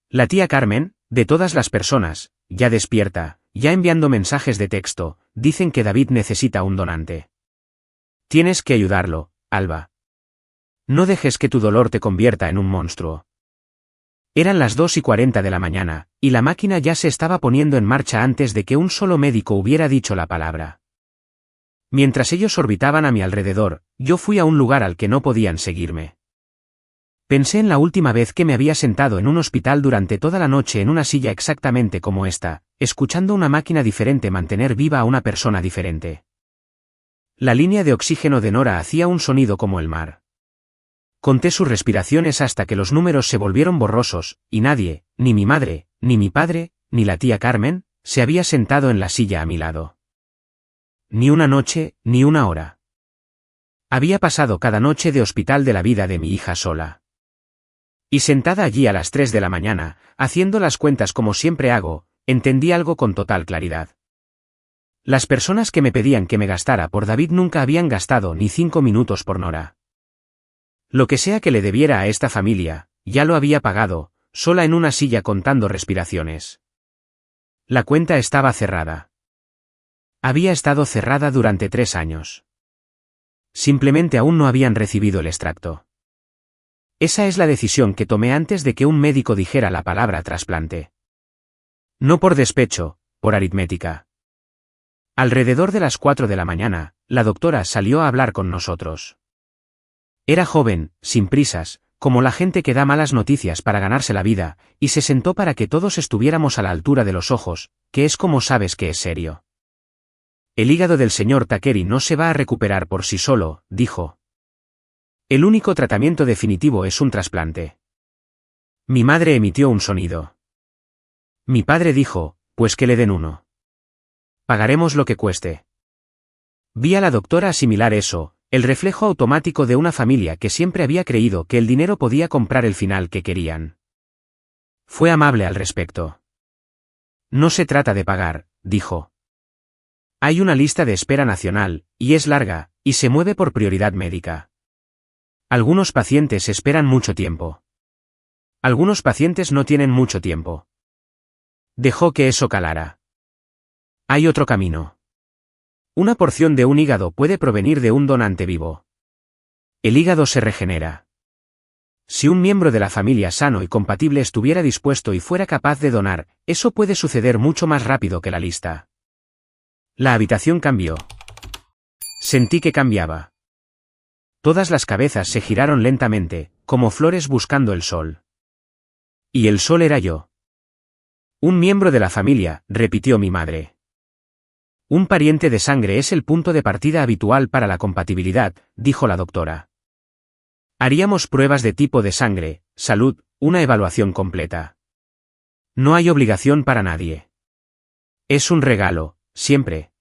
La tía Carmen, de todas las personas, ya despierta, ya enviando mensajes de texto, dicen que David necesita un donante. Tienes que ayudarlo, Alba. No dejes que tu dolor te convierta en un monstruo. Eran las 2:40 de la mañana, y la máquina ya se estaba poniendo en marcha antes de que un solo médico hubiera dicho la palabra. Mientras ellos orbitaban a mi alrededor, yo fui a un lugar al que no podían seguirme. Pensé en la última vez que me había sentado en un hospital durante toda la noche en una silla exactamente como esta, escuchando una máquina diferente mantener viva a una persona diferente. La línea de oxígeno de Nora hacía un sonido como el mar. Conté sus respiraciones hasta que los números se volvieron borrosos, y nadie, ni mi madre, ni mi padre, ni la tía Carmen, se había sentado en la silla a mi lado. Ni una noche, ni una hora. Había pasado cada noche de hospital de la vida de mi hija sola. Y sentada allí a las 3 de la mañana, haciendo las cuentas como siempre hago, entendí algo con total claridad. Las personas que me pedían que me gastara por David nunca habían gastado ni 5 minutos por Nora. Lo que sea que le debiera a esta familia, ya lo había pagado, sola en una silla contando respiraciones. La cuenta estaba cerrada. Había estado cerrada durante 3 años. Simplemente aún no habían recibido el extracto. Esa es la decisión que tomé antes de que un médico dijera la palabra trasplante. No por despecho, por aritmética. Alrededor de las 4 de la mañana, la doctora salió a hablar con nosotros. Era joven, sin prisas, como la gente que da malas noticias para ganarse la vida, y se sentó para que todos estuviéramos a la altura de los ojos, que es como sabes que es serio. El hígado del señor Takeri no se va a recuperar por sí solo, dijo. El único tratamiento definitivo es un trasplante. Mi madre emitió un sonido. Mi padre dijo, pues que le den uno. Pagaremos lo que cueste. Vi a la doctora asimilar eso, el reflejo automático de una familia que siempre había creído que el dinero podía comprar el final que querían. Fue amable al respecto. No se trata de pagar, dijo. Hay una lista de espera nacional, y es larga, y se mueve por prioridad médica. Algunos pacientes esperan mucho tiempo. Algunos pacientes no tienen mucho tiempo. Dejó que eso calara. Hay otro camino. Una porción de un hígado puede provenir de un donante vivo. El hígado se regenera. Si un miembro de la familia sano y compatible estuviera dispuesto y fuera capaz de donar, eso puede suceder mucho más rápido que la lista. La habitación cambió. Sentí que cambiaba. Todas las cabezas se giraron lentamente, como flores buscando el sol. Y el sol era yo. Un miembro de la familia, repitió mi madre. Un pariente de sangre es el punto de partida habitual para la compatibilidad, dijo la doctora. Haríamos pruebas de tipo de sangre, salud, una evaluación completa. No hay obligación para nadie. Es un regalo, siempre.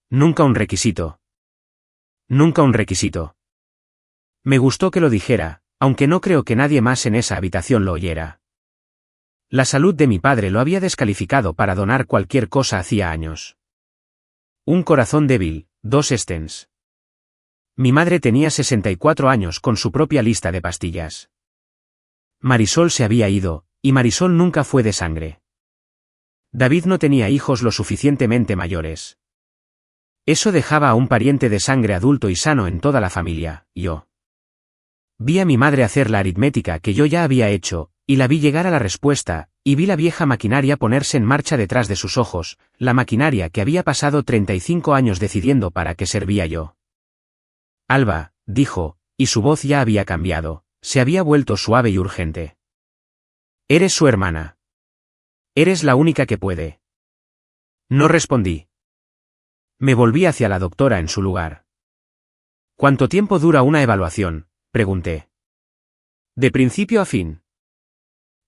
Nunca un requisito. Nunca un requisito. Me gustó que lo dijera, aunque no creo que nadie más en esa habitación lo oyera. La salud de mi padre lo había descalificado para donar cualquier cosa hacía años. Un corazón débil, 2 stents. Mi madre tenía 64 años con su propia lista de pastillas. Marisol se había ido, y Marisol nunca fue de sangre. David no tenía hijos lo suficientemente mayores. Eso dejaba a un pariente de sangre adulto y sano en toda la familia, yo. Vi a mi madre hacer la aritmética que yo ya había hecho, y la vi llegar a la respuesta, y vi la vieja maquinaria ponerse en marcha detrás de sus ojos, la maquinaria que había pasado 35 años decidiendo para qué servía yo. Alba, dijo, y su voz ya había cambiado, se había vuelto suave y urgente. Eres su hermana. Eres la única que puede. No respondí. Me volví hacia la doctora en su lugar. ¿Cuánto tiempo dura una evaluación?, pregunté. De principio a fin.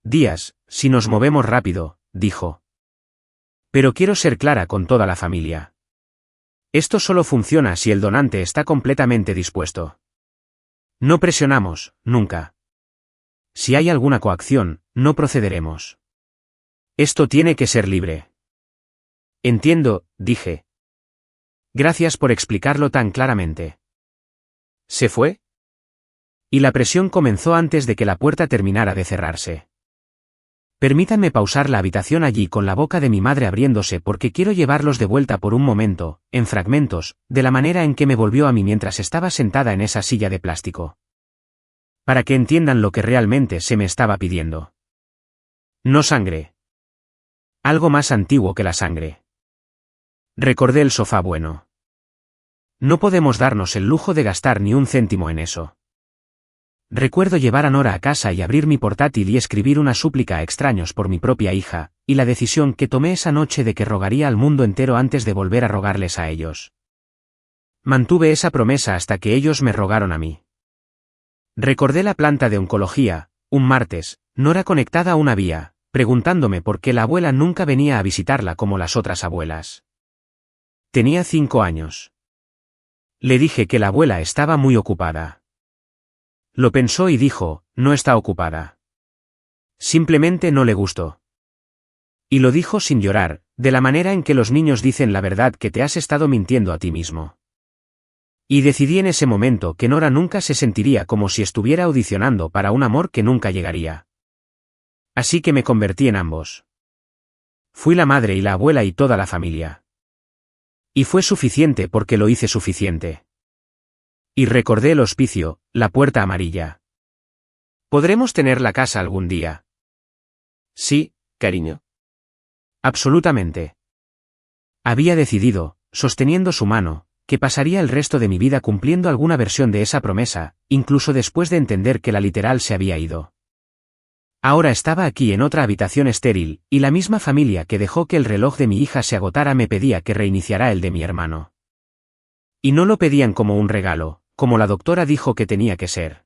Días, si nos movemos rápido, dijo. Pero quiero ser clara con toda la familia. Esto solo funciona si el donante está completamente dispuesto. No presionamos, nunca. Si hay alguna coacción, no procederemos. Esto tiene que ser libre. Entiendo, dije. Gracias por explicarlo tan claramente. ¿Se fue? Y la presión comenzó antes de que la puerta terminara de cerrarse. Permítanme pausar la habitación allí con la boca de mi madre abriéndose porque quiero llevarlos de vuelta por un momento, en fragmentos, de la manera en que me volvió a mí mientras estaba sentada en esa silla de plástico. Para que entiendan lo que realmente se me estaba pidiendo. No sangre. Algo más antiguo que la sangre. Recordé el sofá bueno. No podemos darnos el lujo de gastar ni un céntimo en eso. Recuerdo llevar a Nora a casa y abrir mi portátil y escribir una súplica a extraños por mi propia hija, y la decisión que tomé esa noche de que rogaría al mundo entero antes de volver a rogarles a ellos. Mantuve esa promesa hasta que ellos me rogaron a mí. Recordé la planta de oncología, un martes, Nora conectada a una vía, preguntándome por qué la abuela nunca venía a visitarla como las otras abuelas. Tenía 5 años. Le dije que la abuela estaba muy ocupada. Lo pensó y dijo, no está ocupada. Simplemente no le gustó. Y lo dijo sin llorar, de la manera en que los niños dicen la verdad que te has estado mintiendo a ti mismo. Y decidí en ese momento que Nora nunca se sentiría como si estuviera audicionando para un amor que nunca llegaría. Así que me convertí en ambos. Fui la madre y la abuela y toda la familia. Y fue suficiente porque lo hice suficiente. Y recordé el hospicio, la puerta amarilla. ¿Podremos tener la casa algún día? Sí, cariño. Absolutamente. Había decidido, sosteniendo su mano, que pasaría el resto de mi vida cumpliendo alguna versión de esa promesa, incluso después de entender que la literal se había ido. Ahora estaba aquí en otra habitación estéril, y la misma familia que dejó que el reloj de mi hija se agotara me pedía que reiniciara el de mi hermano. Y no lo pedían como un regalo, como la doctora dijo que tenía que ser.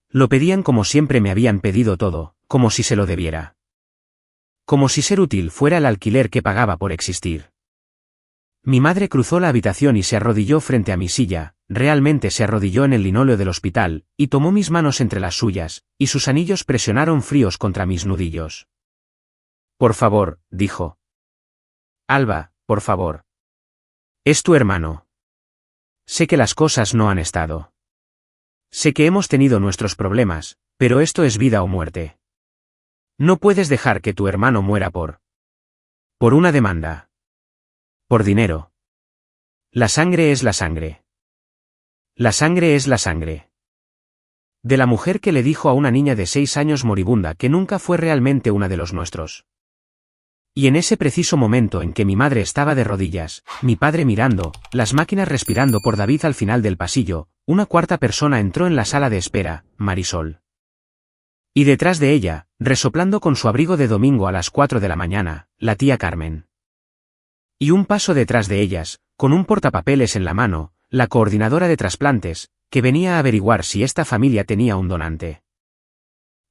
Lo pedían como siempre me habían pedido todo, como si se lo debiera. Como si ser útil fuera el alquiler que pagaba por existir. Mi madre cruzó la habitación y se arrodilló frente a mi silla, realmente se arrodilló en el linóleo del hospital, y tomó mis manos entre las suyas, y sus anillos presionaron fríos contra mis nudillos. Por favor, dijo. Alba, por favor. Es tu hermano. Sé que las cosas no han estado. Sé que hemos tenido nuestros problemas, pero esto es vida o muerte. No puedes dejar que tu hermano muera por una demanda. Por dinero. La sangre es la sangre. La sangre es la sangre. De la mujer que le dijo a una niña de 6 años moribunda que nunca fue realmente una de los nuestros. Y en ese preciso momento en que mi madre estaba de rodillas, mi padre mirando, las máquinas respirando por David al final del pasillo, una cuarta persona entró en la sala de espera, Marisol. Y detrás de ella, resoplando con su abrigo de domingo a las 4 de la mañana, la tía Carmen. Y un paso detrás de ellas, con un portapapeles en la mano, la coordinadora de trasplantes, que venía a averiguar si esta familia tenía un donante.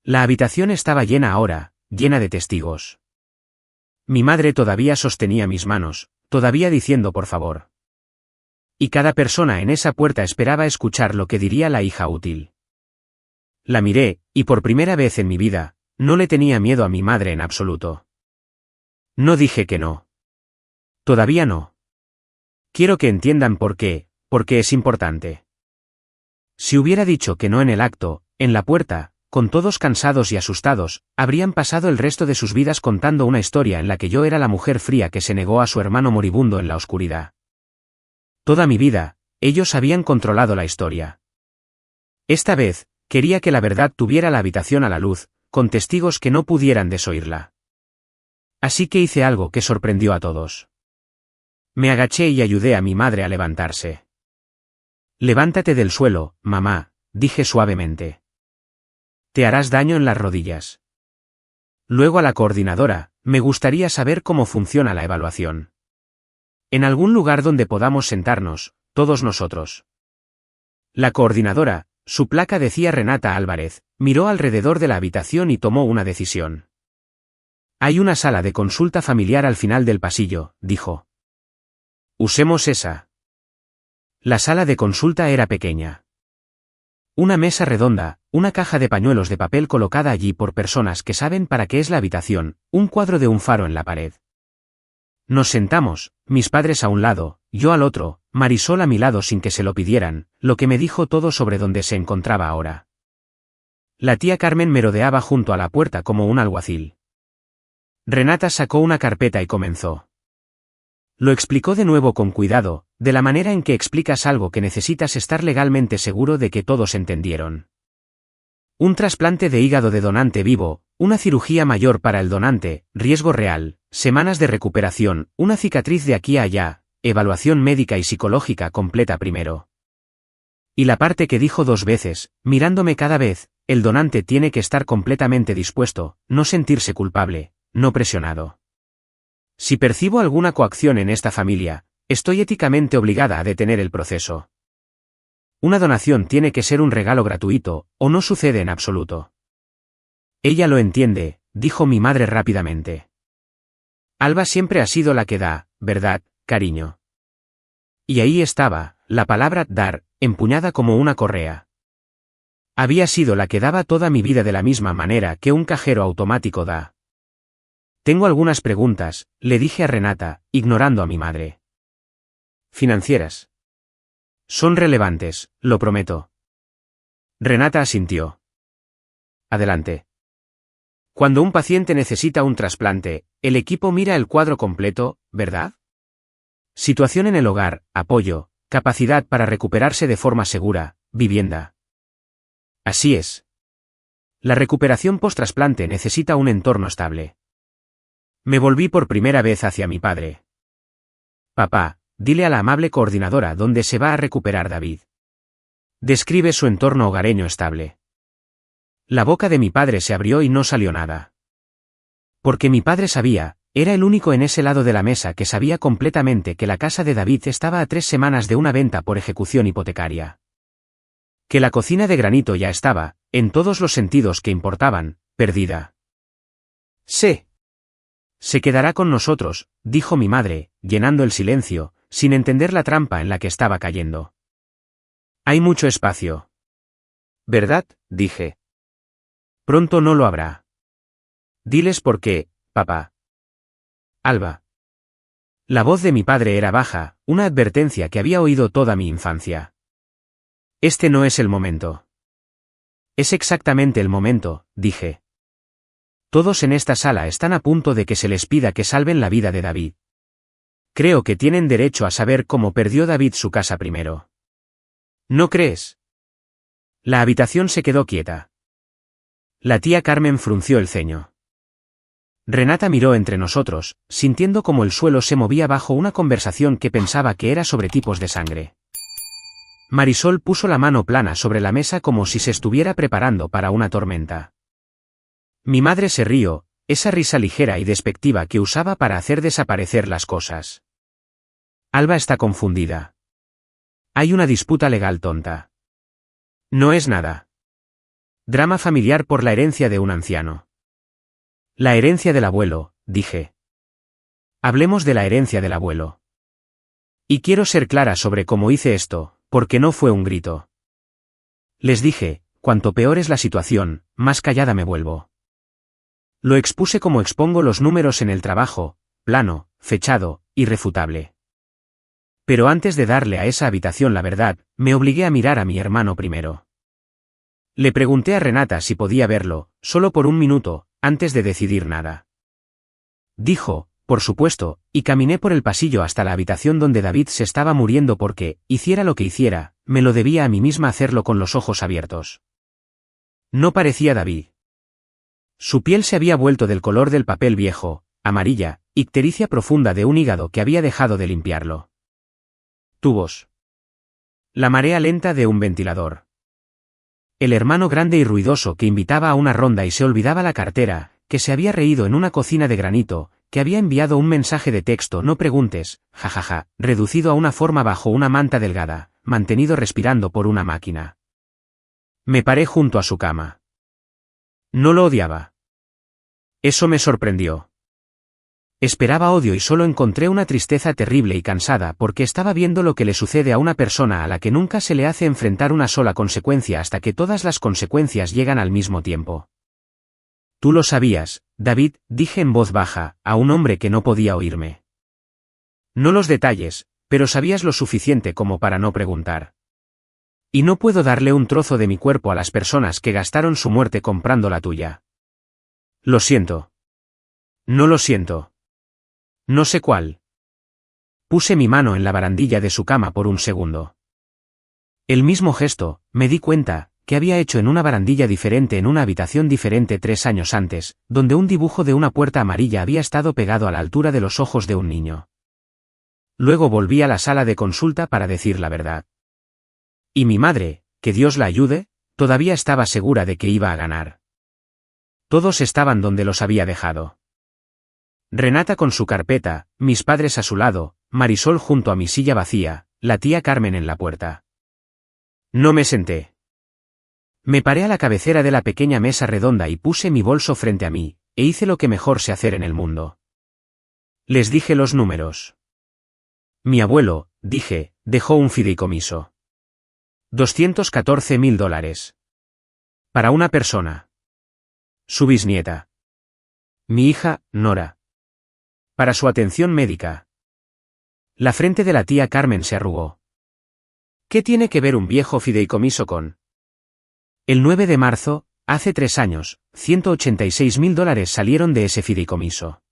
La habitación estaba llena ahora, llena de testigos. Mi madre todavía sostenía mis manos, todavía diciendo por favor. Y cada persona en esa puerta esperaba escuchar lo que diría la hija útil. La miré, y por primera vez en mi vida, no le tenía miedo a mi madre en absoluto. No dije que no. Todavía no. Quiero que entiendan por qué, porque es importante. Si hubiera dicho que no en el acto, en la puerta, con todos cansados y asustados, habrían pasado el resto de sus vidas contando una historia en la que yo era la mujer fría que se negó a su hermano moribundo en la oscuridad. Toda mi vida, ellos habían controlado la historia. Esta vez, quería que la verdad tuviera la habitación a la luz, con testigos que no pudieran desoírla. Así que hice algo que sorprendió a todos. Me agaché y ayudé a mi madre a levantarse. Levántate del suelo, mamá, dije suavemente. Te harás daño en las rodillas. Luego a la coordinadora, me gustaría saber cómo funciona la evaluación. En algún lugar donde podamos sentarnos, todos nosotros. La coordinadora, su placa decía Renata Álvarez, miró alrededor de la habitación y tomó una decisión. Hay una sala de consulta familiar al final del pasillo, dijo. Usemos esa. La sala de consulta era pequeña. Una mesa redonda, una caja de pañuelos de papel colocada allí por personas que saben para qué es la habitación, un cuadro de un faro en la pared. Nos sentamos, mis padres a un lado, yo al otro, Marisol a mi lado sin que se lo pidieran, lo que me dijo todo sobre dónde se encontraba ahora. La tía Carmen merodeaba junto a la puerta como un alguacil. Renata sacó una carpeta y comenzó. Lo explicó de nuevo con cuidado, de la manera en que explicas algo que necesitas estar legalmente seguro de que todos entendieron. Un trasplante de hígado de donante vivo, una cirugía mayor para el donante, riesgo real, semanas de recuperación, una cicatriz de aquí a allá, evaluación médica y psicológica completa primero. Y la parte que dijo 2 veces, mirándome cada vez, el donante tiene que estar completamente dispuesto, no sentirse culpable, no presionado. Si percibo alguna coacción en esta familia, estoy éticamente obligada a detener el proceso. Una donación tiene que ser un regalo gratuito, o no sucede en absoluto. Ella lo entiende, dijo mi madre rápidamente. Alba siempre ha sido la que da, ¿verdad, cariño? Y ahí estaba, la palabra dar, empuñada como una correa. Había sido la que daba toda mi vida de la misma manera que un cajero automático da. Tengo algunas preguntas, le dije a Renata, ignorando a mi madre. Financieras. Son relevantes, lo prometo. Renata asintió. Adelante. Cuando un paciente necesita un trasplante, el equipo mira el cuadro completo, ¿verdad? Situación en el hogar, apoyo, capacidad para recuperarse de forma segura, vivienda. Así es. La recuperación post-trasplante necesita un entorno estable. Me volví por primera vez hacia mi padre. Papá, dile a la amable coordinadora dónde se va a recuperar David. Describe su entorno hogareño estable. La boca de mi padre se abrió y no salió nada. Porque mi padre sabía, era el único en ese lado de la mesa que sabía completamente que la casa de David estaba a 3 semanas de una venta por ejecución hipotecaria. Que la cocina de granito ya estaba, en todos los sentidos que importaban, perdida. Sí. Se quedará con nosotros, dijo mi madre, llenando el silencio, sin entender la trampa en la que estaba cayendo. Hay mucho espacio. ¿Verdad? Dije. Pronto no lo habrá. Diles por qué, papá. Alba. La voz de mi padre era baja, una advertencia que había oído toda mi infancia. Este no es el momento. Es exactamente el momento, dije. Todos en esta sala están a punto de que se les pida que salven la vida de David. Creo que tienen derecho a saber cómo perdió David su casa primero. ¿No crees? La habitación se quedó quieta. La tía Carmen frunció el ceño. Renata miró entre nosotros, sintiendo como el suelo se movía bajo una conversación que pensaba que era sobre tipos de sangre. Marisol puso la mano plana sobre la mesa como si se estuviera preparando para una tormenta. Mi madre se rió, esa risa ligera y despectiva que usaba para hacer desaparecer las cosas. Alba está confundida. Hay una disputa legal tonta. No es nada. Drama familiar por la herencia de un anciano. La herencia del abuelo, dije. Hablemos de la herencia del abuelo. Y quiero ser clara sobre cómo hice esto, porque no fue un grito. Les dije, cuanto peor es la situación, más callada me vuelvo. Lo expuse como expongo los números en el trabajo, plano, fechado, irrefutable. Pero antes de darle a esa habitación la verdad, me obligué a mirar a mi hermano primero. Le pregunté a Renata si podía verlo, solo por un minuto, antes de decidir nada. Dijo, por supuesto, y caminé por el pasillo hasta la habitación donde David se estaba muriendo porque, hiciera lo que hiciera, me lo debía a mí misma hacerlo con los ojos abiertos. No parecía David. Su piel se había vuelto del color del papel viejo, amarilla, ictericia profunda de un hígado que había dejado de limpiarlo. Tubos. La marea lenta de un ventilador. El hermano grande y ruidoso que invitaba a una ronda y se olvidaba la cartera, que se había reído en una cocina de granito, que había enviado un mensaje de texto no preguntes, jajaja, reducido a una forma bajo una manta delgada, mantenido respirando por una máquina. Me paré junto a su cama. No lo odiaba. Eso me sorprendió. Esperaba odio y solo encontré una tristeza terrible y cansada porque estaba viendo lo que le sucede a una persona a la que nunca se le hace enfrentar una sola consecuencia hasta que todas las consecuencias llegan al mismo tiempo. Tú lo sabías, David, dije en voz baja, a un hombre que no podía oírme. No los detalles, pero sabías lo suficiente como para no preguntar. Y no puedo darle un trozo de mi cuerpo a las personas que gastaron su muerte comprando la tuya. Lo siento. No lo siento. No sé cuál. Puse mi mano en la barandilla de su cama por un segundo. El mismo gesto, me di cuenta, que había hecho en una barandilla diferente en una habitación diferente 3 años antes, donde un dibujo de una puerta amarilla había estado pegado a la altura de los ojos de un niño. Luego volví a la sala de consulta para decir la verdad. Y mi madre, que Dios la ayude, todavía estaba segura de que iba a ganar. Todos estaban donde los había dejado. Renata con su carpeta, mis padres a su lado, Marisol junto a mi silla vacía, la tía Carmen en la puerta. No me senté. Me paré a la cabecera de la pequeña mesa redonda y puse mi bolso frente a mí, e hice lo que mejor sé hacer en el mundo. Les dije los números. Mi abuelo, dije, dejó un fideicomiso. $214.000. Para una persona. Su bisnieta. Mi hija, Nora. Para su atención médica. La frente de la tía Carmen se arrugó. ¿Qué tiene que ver un viejo fideicomiso con? El 9 de marzo, hace 3 años, $186.000 salieron de ese fideicomiso.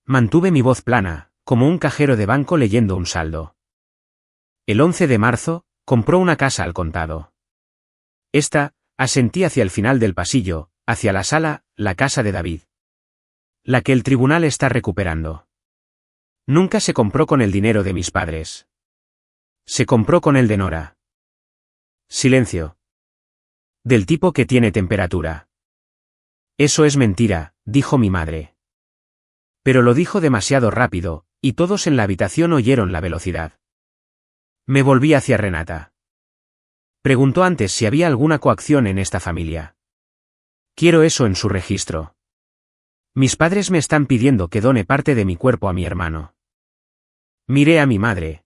Mantuve mi voz plana, como un cajero de banco leyendo un saldo. El 11 de marzo, compró una casa al contado. Asentí hacia el final del pasillo, hacia la sala, la casa de David. La que el tribunal está recuperando. Nunca se compró con el dinero de mis padres. Se compró con el de Nora. Silencio. Del tipo que tiene temperatura. Eso es mentira, dijo mi madre. Pero lo dijo demasiado rápido, y todos en la habitación oyeron la velocidad. Me volví hacia Renata. Preguntó antes si había alguna coacción en esta familia. Quiero eso en su registro. Mis padres me están pidiendo que done parte de mi cuerpo a mi hermano. Miré a mi madre.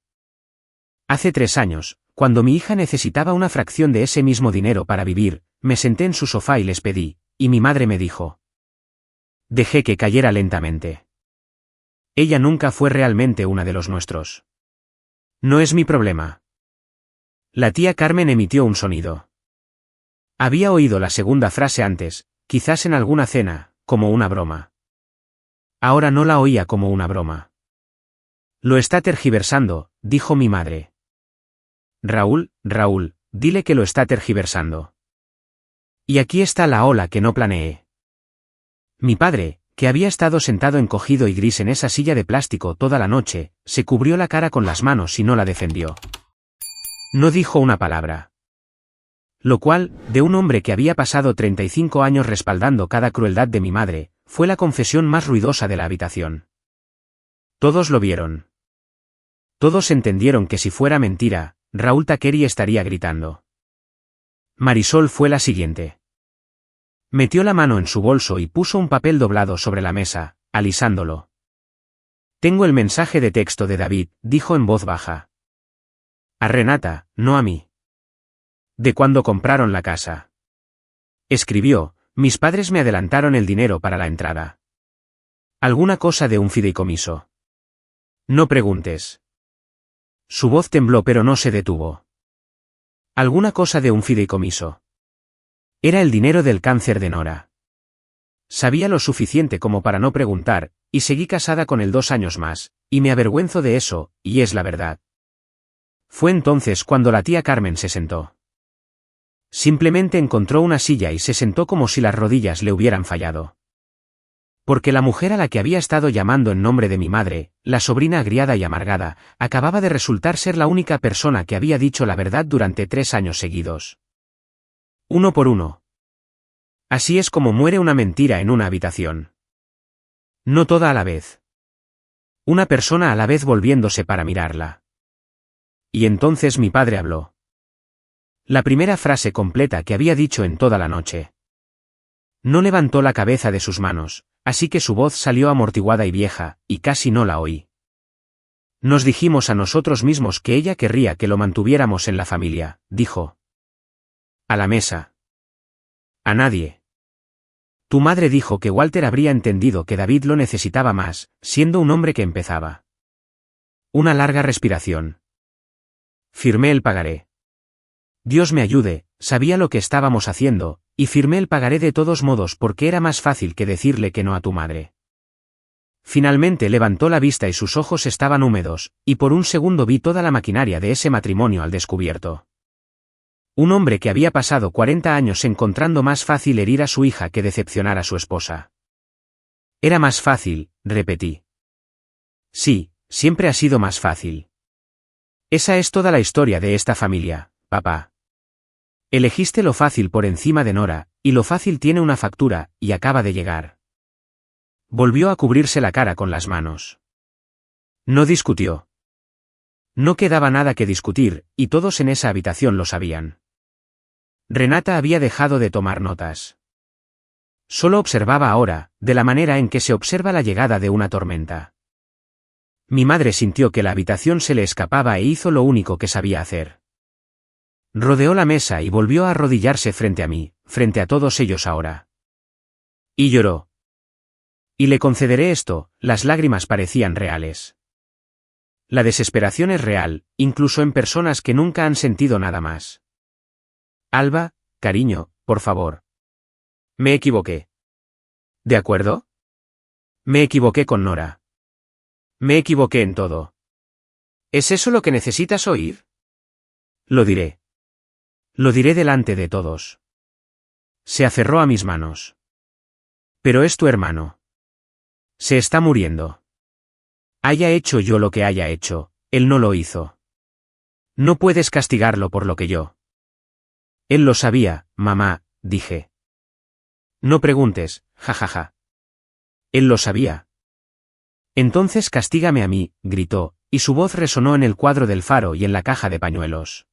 Hace 3 años, cuando mi hija necesitaba una fracción de ese mismo dinero para vivir, me senté en su sofá y les pedí, y mi madre me dijo. Dejé que cayera lentamente. Ella nunca fue realmente una de los nuestros. No es mi problema. La tía Carmen emitió un sonido. Había oído la segunda frase antes, quizás en alguna cena, como una broma. Ahora no la oía como una broma. Lo está tergiversando, dijo mi madre. Raúl, dile que lo está tergiversando. Y aquí está la ola que no planeé. Mi padre, que había estado sentado encogido y gris en esa silla de plástico toda la noche, se cubrió la cara con las manos y no la defendió. No dijo una palabra. Lo cual, de un hombre que había pasado 35 años respaldando cada crueldad de mi madre, fue la confesión más ruidosa de la habitación. Todos lo vieron. Todos entendieron que si fuera mentira, Raúl Taqueri estaría gritando. Marisol fue la siguiente. Metió la mano en su bolso y puso un papel doblado sobre la mesa, alisándolo. Tengo el mensaje de texto de David, dijo en voz baja. A Renata, no a mí. ¿De cuándo compraron la casa? Escribió, mis padres me adelantaron el dinero para la entrada. ¿Alguna cosa de un fideicomiso? No preguntes. Su voz tembló pero no se detuvo. ¿Alguna cosa de un fideicomiso? Era el dinero del cáncer de Nora. Sabía lo suficiente como para no preguntar, y seguí casada con él 2 años más, y me avergüenzo de eso, y es la verdad. Fue entonces cuando la tía Carmen se sentó. Simplemente encontró una silla y se sentó como si las rodillas le hubieran fallado. Porque la mujer a la que había estado llamando en nombre de mi madre, la sobrina agriada y amargada, acababa de resultar ser la única persona que había dicho la verdad durante 3 años seguidos. Uno por uno. Así es como muere una mentira en una habitación. No toda a la vez. Una persona a la vez volviéndose para mirarla. Y entonces mi padre habló. La primera frase completa que había dicho en toda la noche. No levantó la cabeza de sus manos, así que su voz salió amortiguada y vieja, y casi no la oí. Nos dijimos a nosotros mismos que ella querría que lo mantuviéramos en la familia, dijo. A la mesa. A nadie. Tu madre dijo que Walter habría entendido que David lo necesitaba más, siendo un hombre que empezaba. Una larga respiración. Firmé el pagaré. Dios me ayude, sabía lo que estábamos haciendo, y firmé el pagaré de todos modos porque era más fácil que decirle que no a tu madre. Finalmente levantó la vista y sus ojos estaban húmedos, y por un segundo vi toda la maquinaria de ese matrimonio al descubierto. Un hombre que había pasado 40 años encontrando más fácil herir a su hija que decepcionar a su esposa. Era más fácil, repetí. Sí, siempre ha sido más fácil. Esa es toda la historia de esta familia, papá. Elegiste lo fácil por encima de Nora, y lo fácil tiene una factura, y acaba de llegar. Volvió a cubrirse la cara con las manos. No discutió. No quedaba nada que discutir, y todos en esa habitación lo sabían. Renata había dejado de tomar notas. Solo observaba ahora, de la manera en que se observa la llegada de una tormenta. Mi madre sintió que la habitación se le escapaba e hizo lo único que sabía hacer. Rodeó la mesa y volvió a arrodillarse frente a mí, frente a todos ellos ahora. Y lloró. Y le concederé esto, las lágrimas parecían reales. La desesperación es real, incluso en personas que nunca han sentido nada más. Alba, cariño, por favor. Me equivoqué. ¿De acuerdo? Me equivoqué con Nora. Me equivoqué en todo. ¿Es eso lo que necesitas oír? Lo diré. Lo diré delante de todos. Se aferró a mis manos. Pero es tu hermano. Se está muriendo. Haya hecho yo lo que haya hecho, él no lo hizo. No puedes castigarlo por lo que yo. Él lo sabía, mamá, dije. No preguntes, jajaja. Él lo sabía. Entonces castígame a mí, gritó, y su voz resonó en el cuadro del faro y en la caja de pañuelos.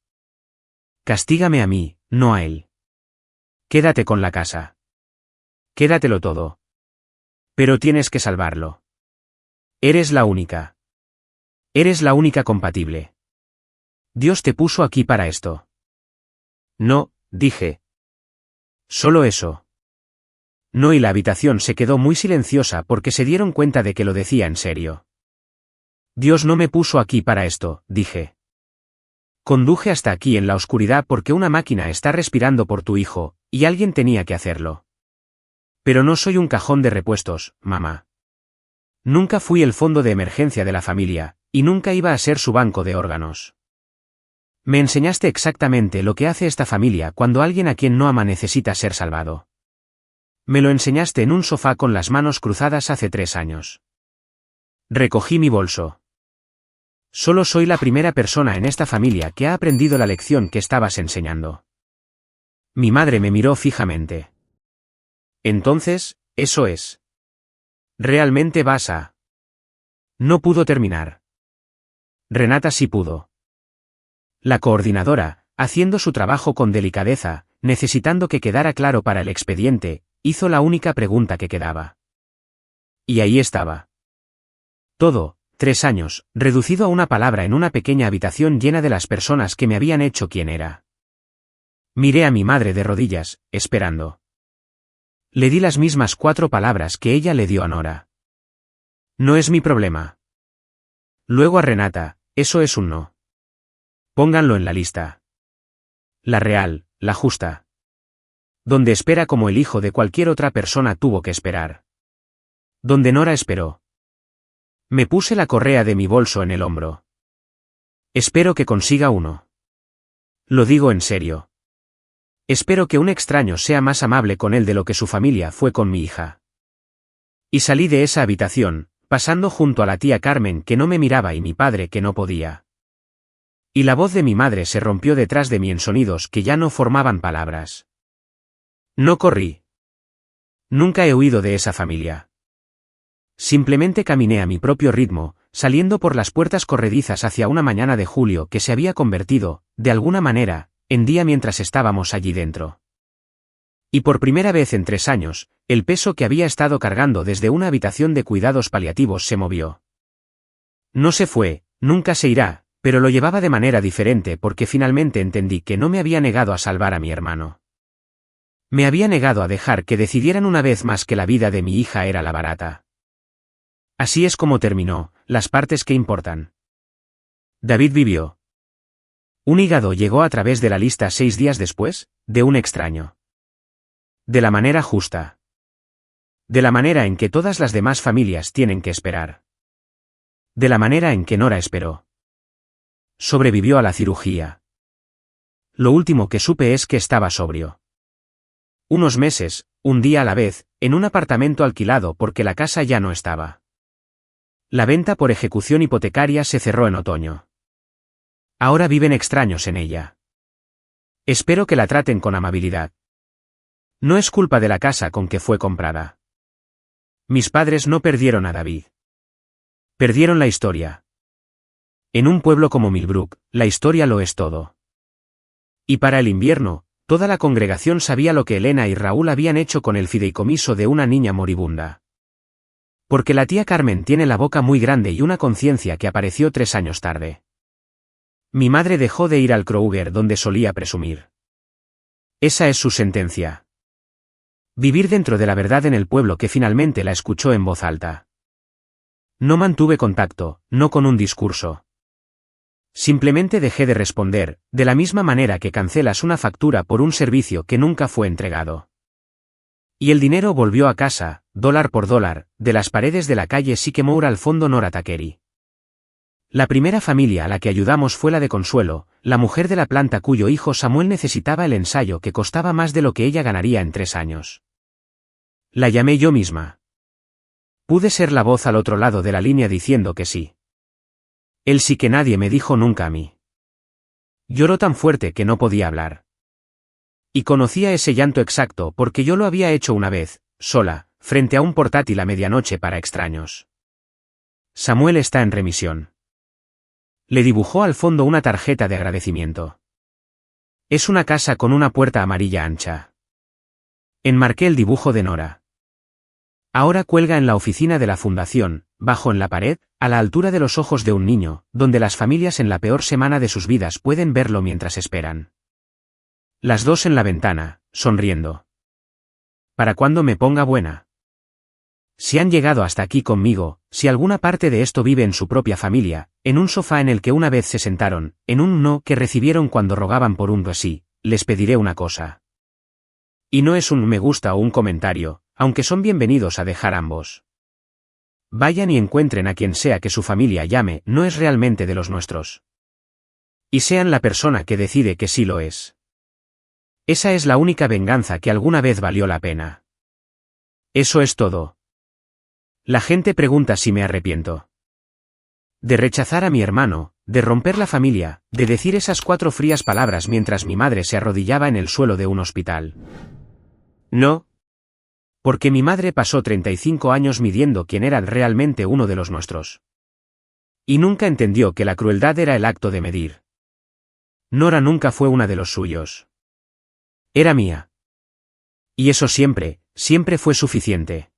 Castígame a mí, no a él. Quédate con la casa. Quédatelo todo. Pero tienes que salvarlo. Eres la única. Eres la única compatible. Dios te puso aquí para esto. No, dije. Solo eso. No, y la habitación se quedó muy silenciosa porque se dieron cuenta de que lo decía en serio. Dios no me puso aquí para esto, dije. Conduje hasta aquí en la oscuridad porque una máquina está respirando por tu hijo, y alguien tenía que hacerlo. Pero no soy un cajón de repuestos, mamá. Nunca fui el fondo de emergencia de la familia, y nunca iba a ser su banco de órganos. Me enseñaste exactamente lo que hace esta familia cuando alguien a quien no ama necesita ser salvado. Me lo enseñaste en un sofá con las manos cruzadas hace 3 años. Recogí mi bolso. Solo soy la primera persona en esta familia que ha aprendido la lección que estabas enseñando. Mi madre me miró fijamente. Entonces, eso es. ¿Realmente vas a...? No pudo terminar. Renata sí pudo. La coordinadora, haciendo su trabajo con delicadeza, necesitando que quedara claro para el expediente, hizo la única pregunta que quedaba. Y ahí estaba. Todo, 3 años, reducido a una palabra en una pequeña habitación llena de las personas que me habían hecho quien era. Miré a mi madre de rodillas, esperando. Le di las mismas 4 palabras que ella le dio a Nora. No es mi problema. Luego a Renata, eso es un no. Pónganlo en la lista. La real, la justa. Donde espera como el hijo de cualquier otra persona tuvo que esperar. Donde Nora esperó. Me puse la correa de mi bolso en el hombro. Espero que consiga uno. Lo digo en serio. Espero que un extraño sea más amable con él de lo que su familia fue con mi hija. Y salí de esa habitación, pasando junto a la tía Carmen que no me miraba y mi padre que no podía. Y la voz de mi madre se rompió detrás de mí en sonidos que ya no formaban palabras. No corrí. Nunca he huido de esa familia. Simplemente caminé a mi propio ritmo, saliendo por las puertas corredizas hacia una mañana de julio que se había convertido, de alguna manera, en día mientras estábamos allí dentro. Y por primera vez en 3 años, el peso que había estado cargando desde una habitación de cuidados paliativos se movió. No se fue, nunca se irá, pero lo llevaba de manera diferente porque finalmente entendí que no me había negado a salvar a mi hermano. Me había negado a dejar que decidieran una vez más que la vida de mi hija era la barata. Así es como terminó, las partes que importan. David vivió. Un hígado llegó a través de la lista 6 días después, de un extraño. De la manera justa. De la manera en que todas las demás familias tienen que esperar. De la manera en que Nora esperó. Sobrevivió a la cirugía. Lo último que supe es que estaba sobrio. Unos meses, un día a la vez, en un apartamento alquilado porque la casa ya no estaba. La venta por ejecución hipotecaria se cerró en otoño. Ahora viven extraños en ella. Espero que la traten con amabilidad. No es culpa de la casa con que fue comprada. Mis padres no perdieron a David. Perdieron la historia. En un pueblo como Millbrook, la historia lo es todo. Y para el invierno, toda la congregación sabía lo que Elena y Raúl habían hecho con el fideicomiso de una niña moribunda. Porque la tía Carmen tiene la boca muy grande y una conciencia que apareció 3 años tarde. Mi madre dejó de ir al Kroger donde solía presumir. Esa es su sentencia. Vivir dentro de la verdad en el pueblo que finalmente la escuchó en voz alta. No mantuve contacto, no con un discurso. Simplemente dejé de responder, de la misma manera que cancelas una factura por un servicio que nunca fue entregado. Y el dinero volvió a casa, dólar por dólar, de las paredes de la calle Sycamore al fondo Nora Takeri. La primera familia a la que ayudamos fue la de Consuelo, la mujer de la planta cuyo hijo Samuel necesitaba el ensayo que costaba más de lo que ella ganaría en 3 años. La llamé yo misma. Pude ser la voz al otro lado de la línea diciendo que sí. Él sí que nadie me dijo nunca a mí. Lloró tan fuerte que no podía hablar. Y conocía ese llanto exacto porque yo lo había hecho una vez, sola, frente a un portátil a medianoche para extraños. Samuel está en remisión. Le dibujó al fondo una tarjeta de agradecimiento. Es una casa con una puerta amarilla ancha. Enmarqué el dibujo de Nora. Ahora cuelga en la oficina de la fundación, bajo en la pared, a la altura de los ojos de un niño, donde las familias en la peor semana de sus vidas pueden verlo mientras esperan. Las 2 en la ventana, sonriendo. ¿Para cuándo me ponga buena? Si han llegado hasta aquí conmigo, si alguna parte de esto vive en su propia familia, en un sofá en el que una vez se sentaron, en un no que recibieron cuando rogaban por un sí, les pediré una cosa. Y no es un me gusta o un comentario, Aunque son bienvenidos a dejar ambos. Vayan y encuentren a quien sea que su familia llame, no es realmente de los nuestros. Y sean la persona que decide que sí lo es. Esa es la única venganza que alguna vez valió la pena. Eso es todo. La gente pregunta si me arrepiento. De rechazar a mi hermano, de romper la familia, de decir esas 4 frías palabras mientras mi madre se arrodillaba en el suelo de un hospital. No. Porque mi madre pasó 35 años midiendo quién era realmente uno de los nuestros. Y nunca entendió que la crueldad era el acto de medir. Nora nunca fue una de los suyos. Era mía. Y eso siempre, siempre fue suficiente.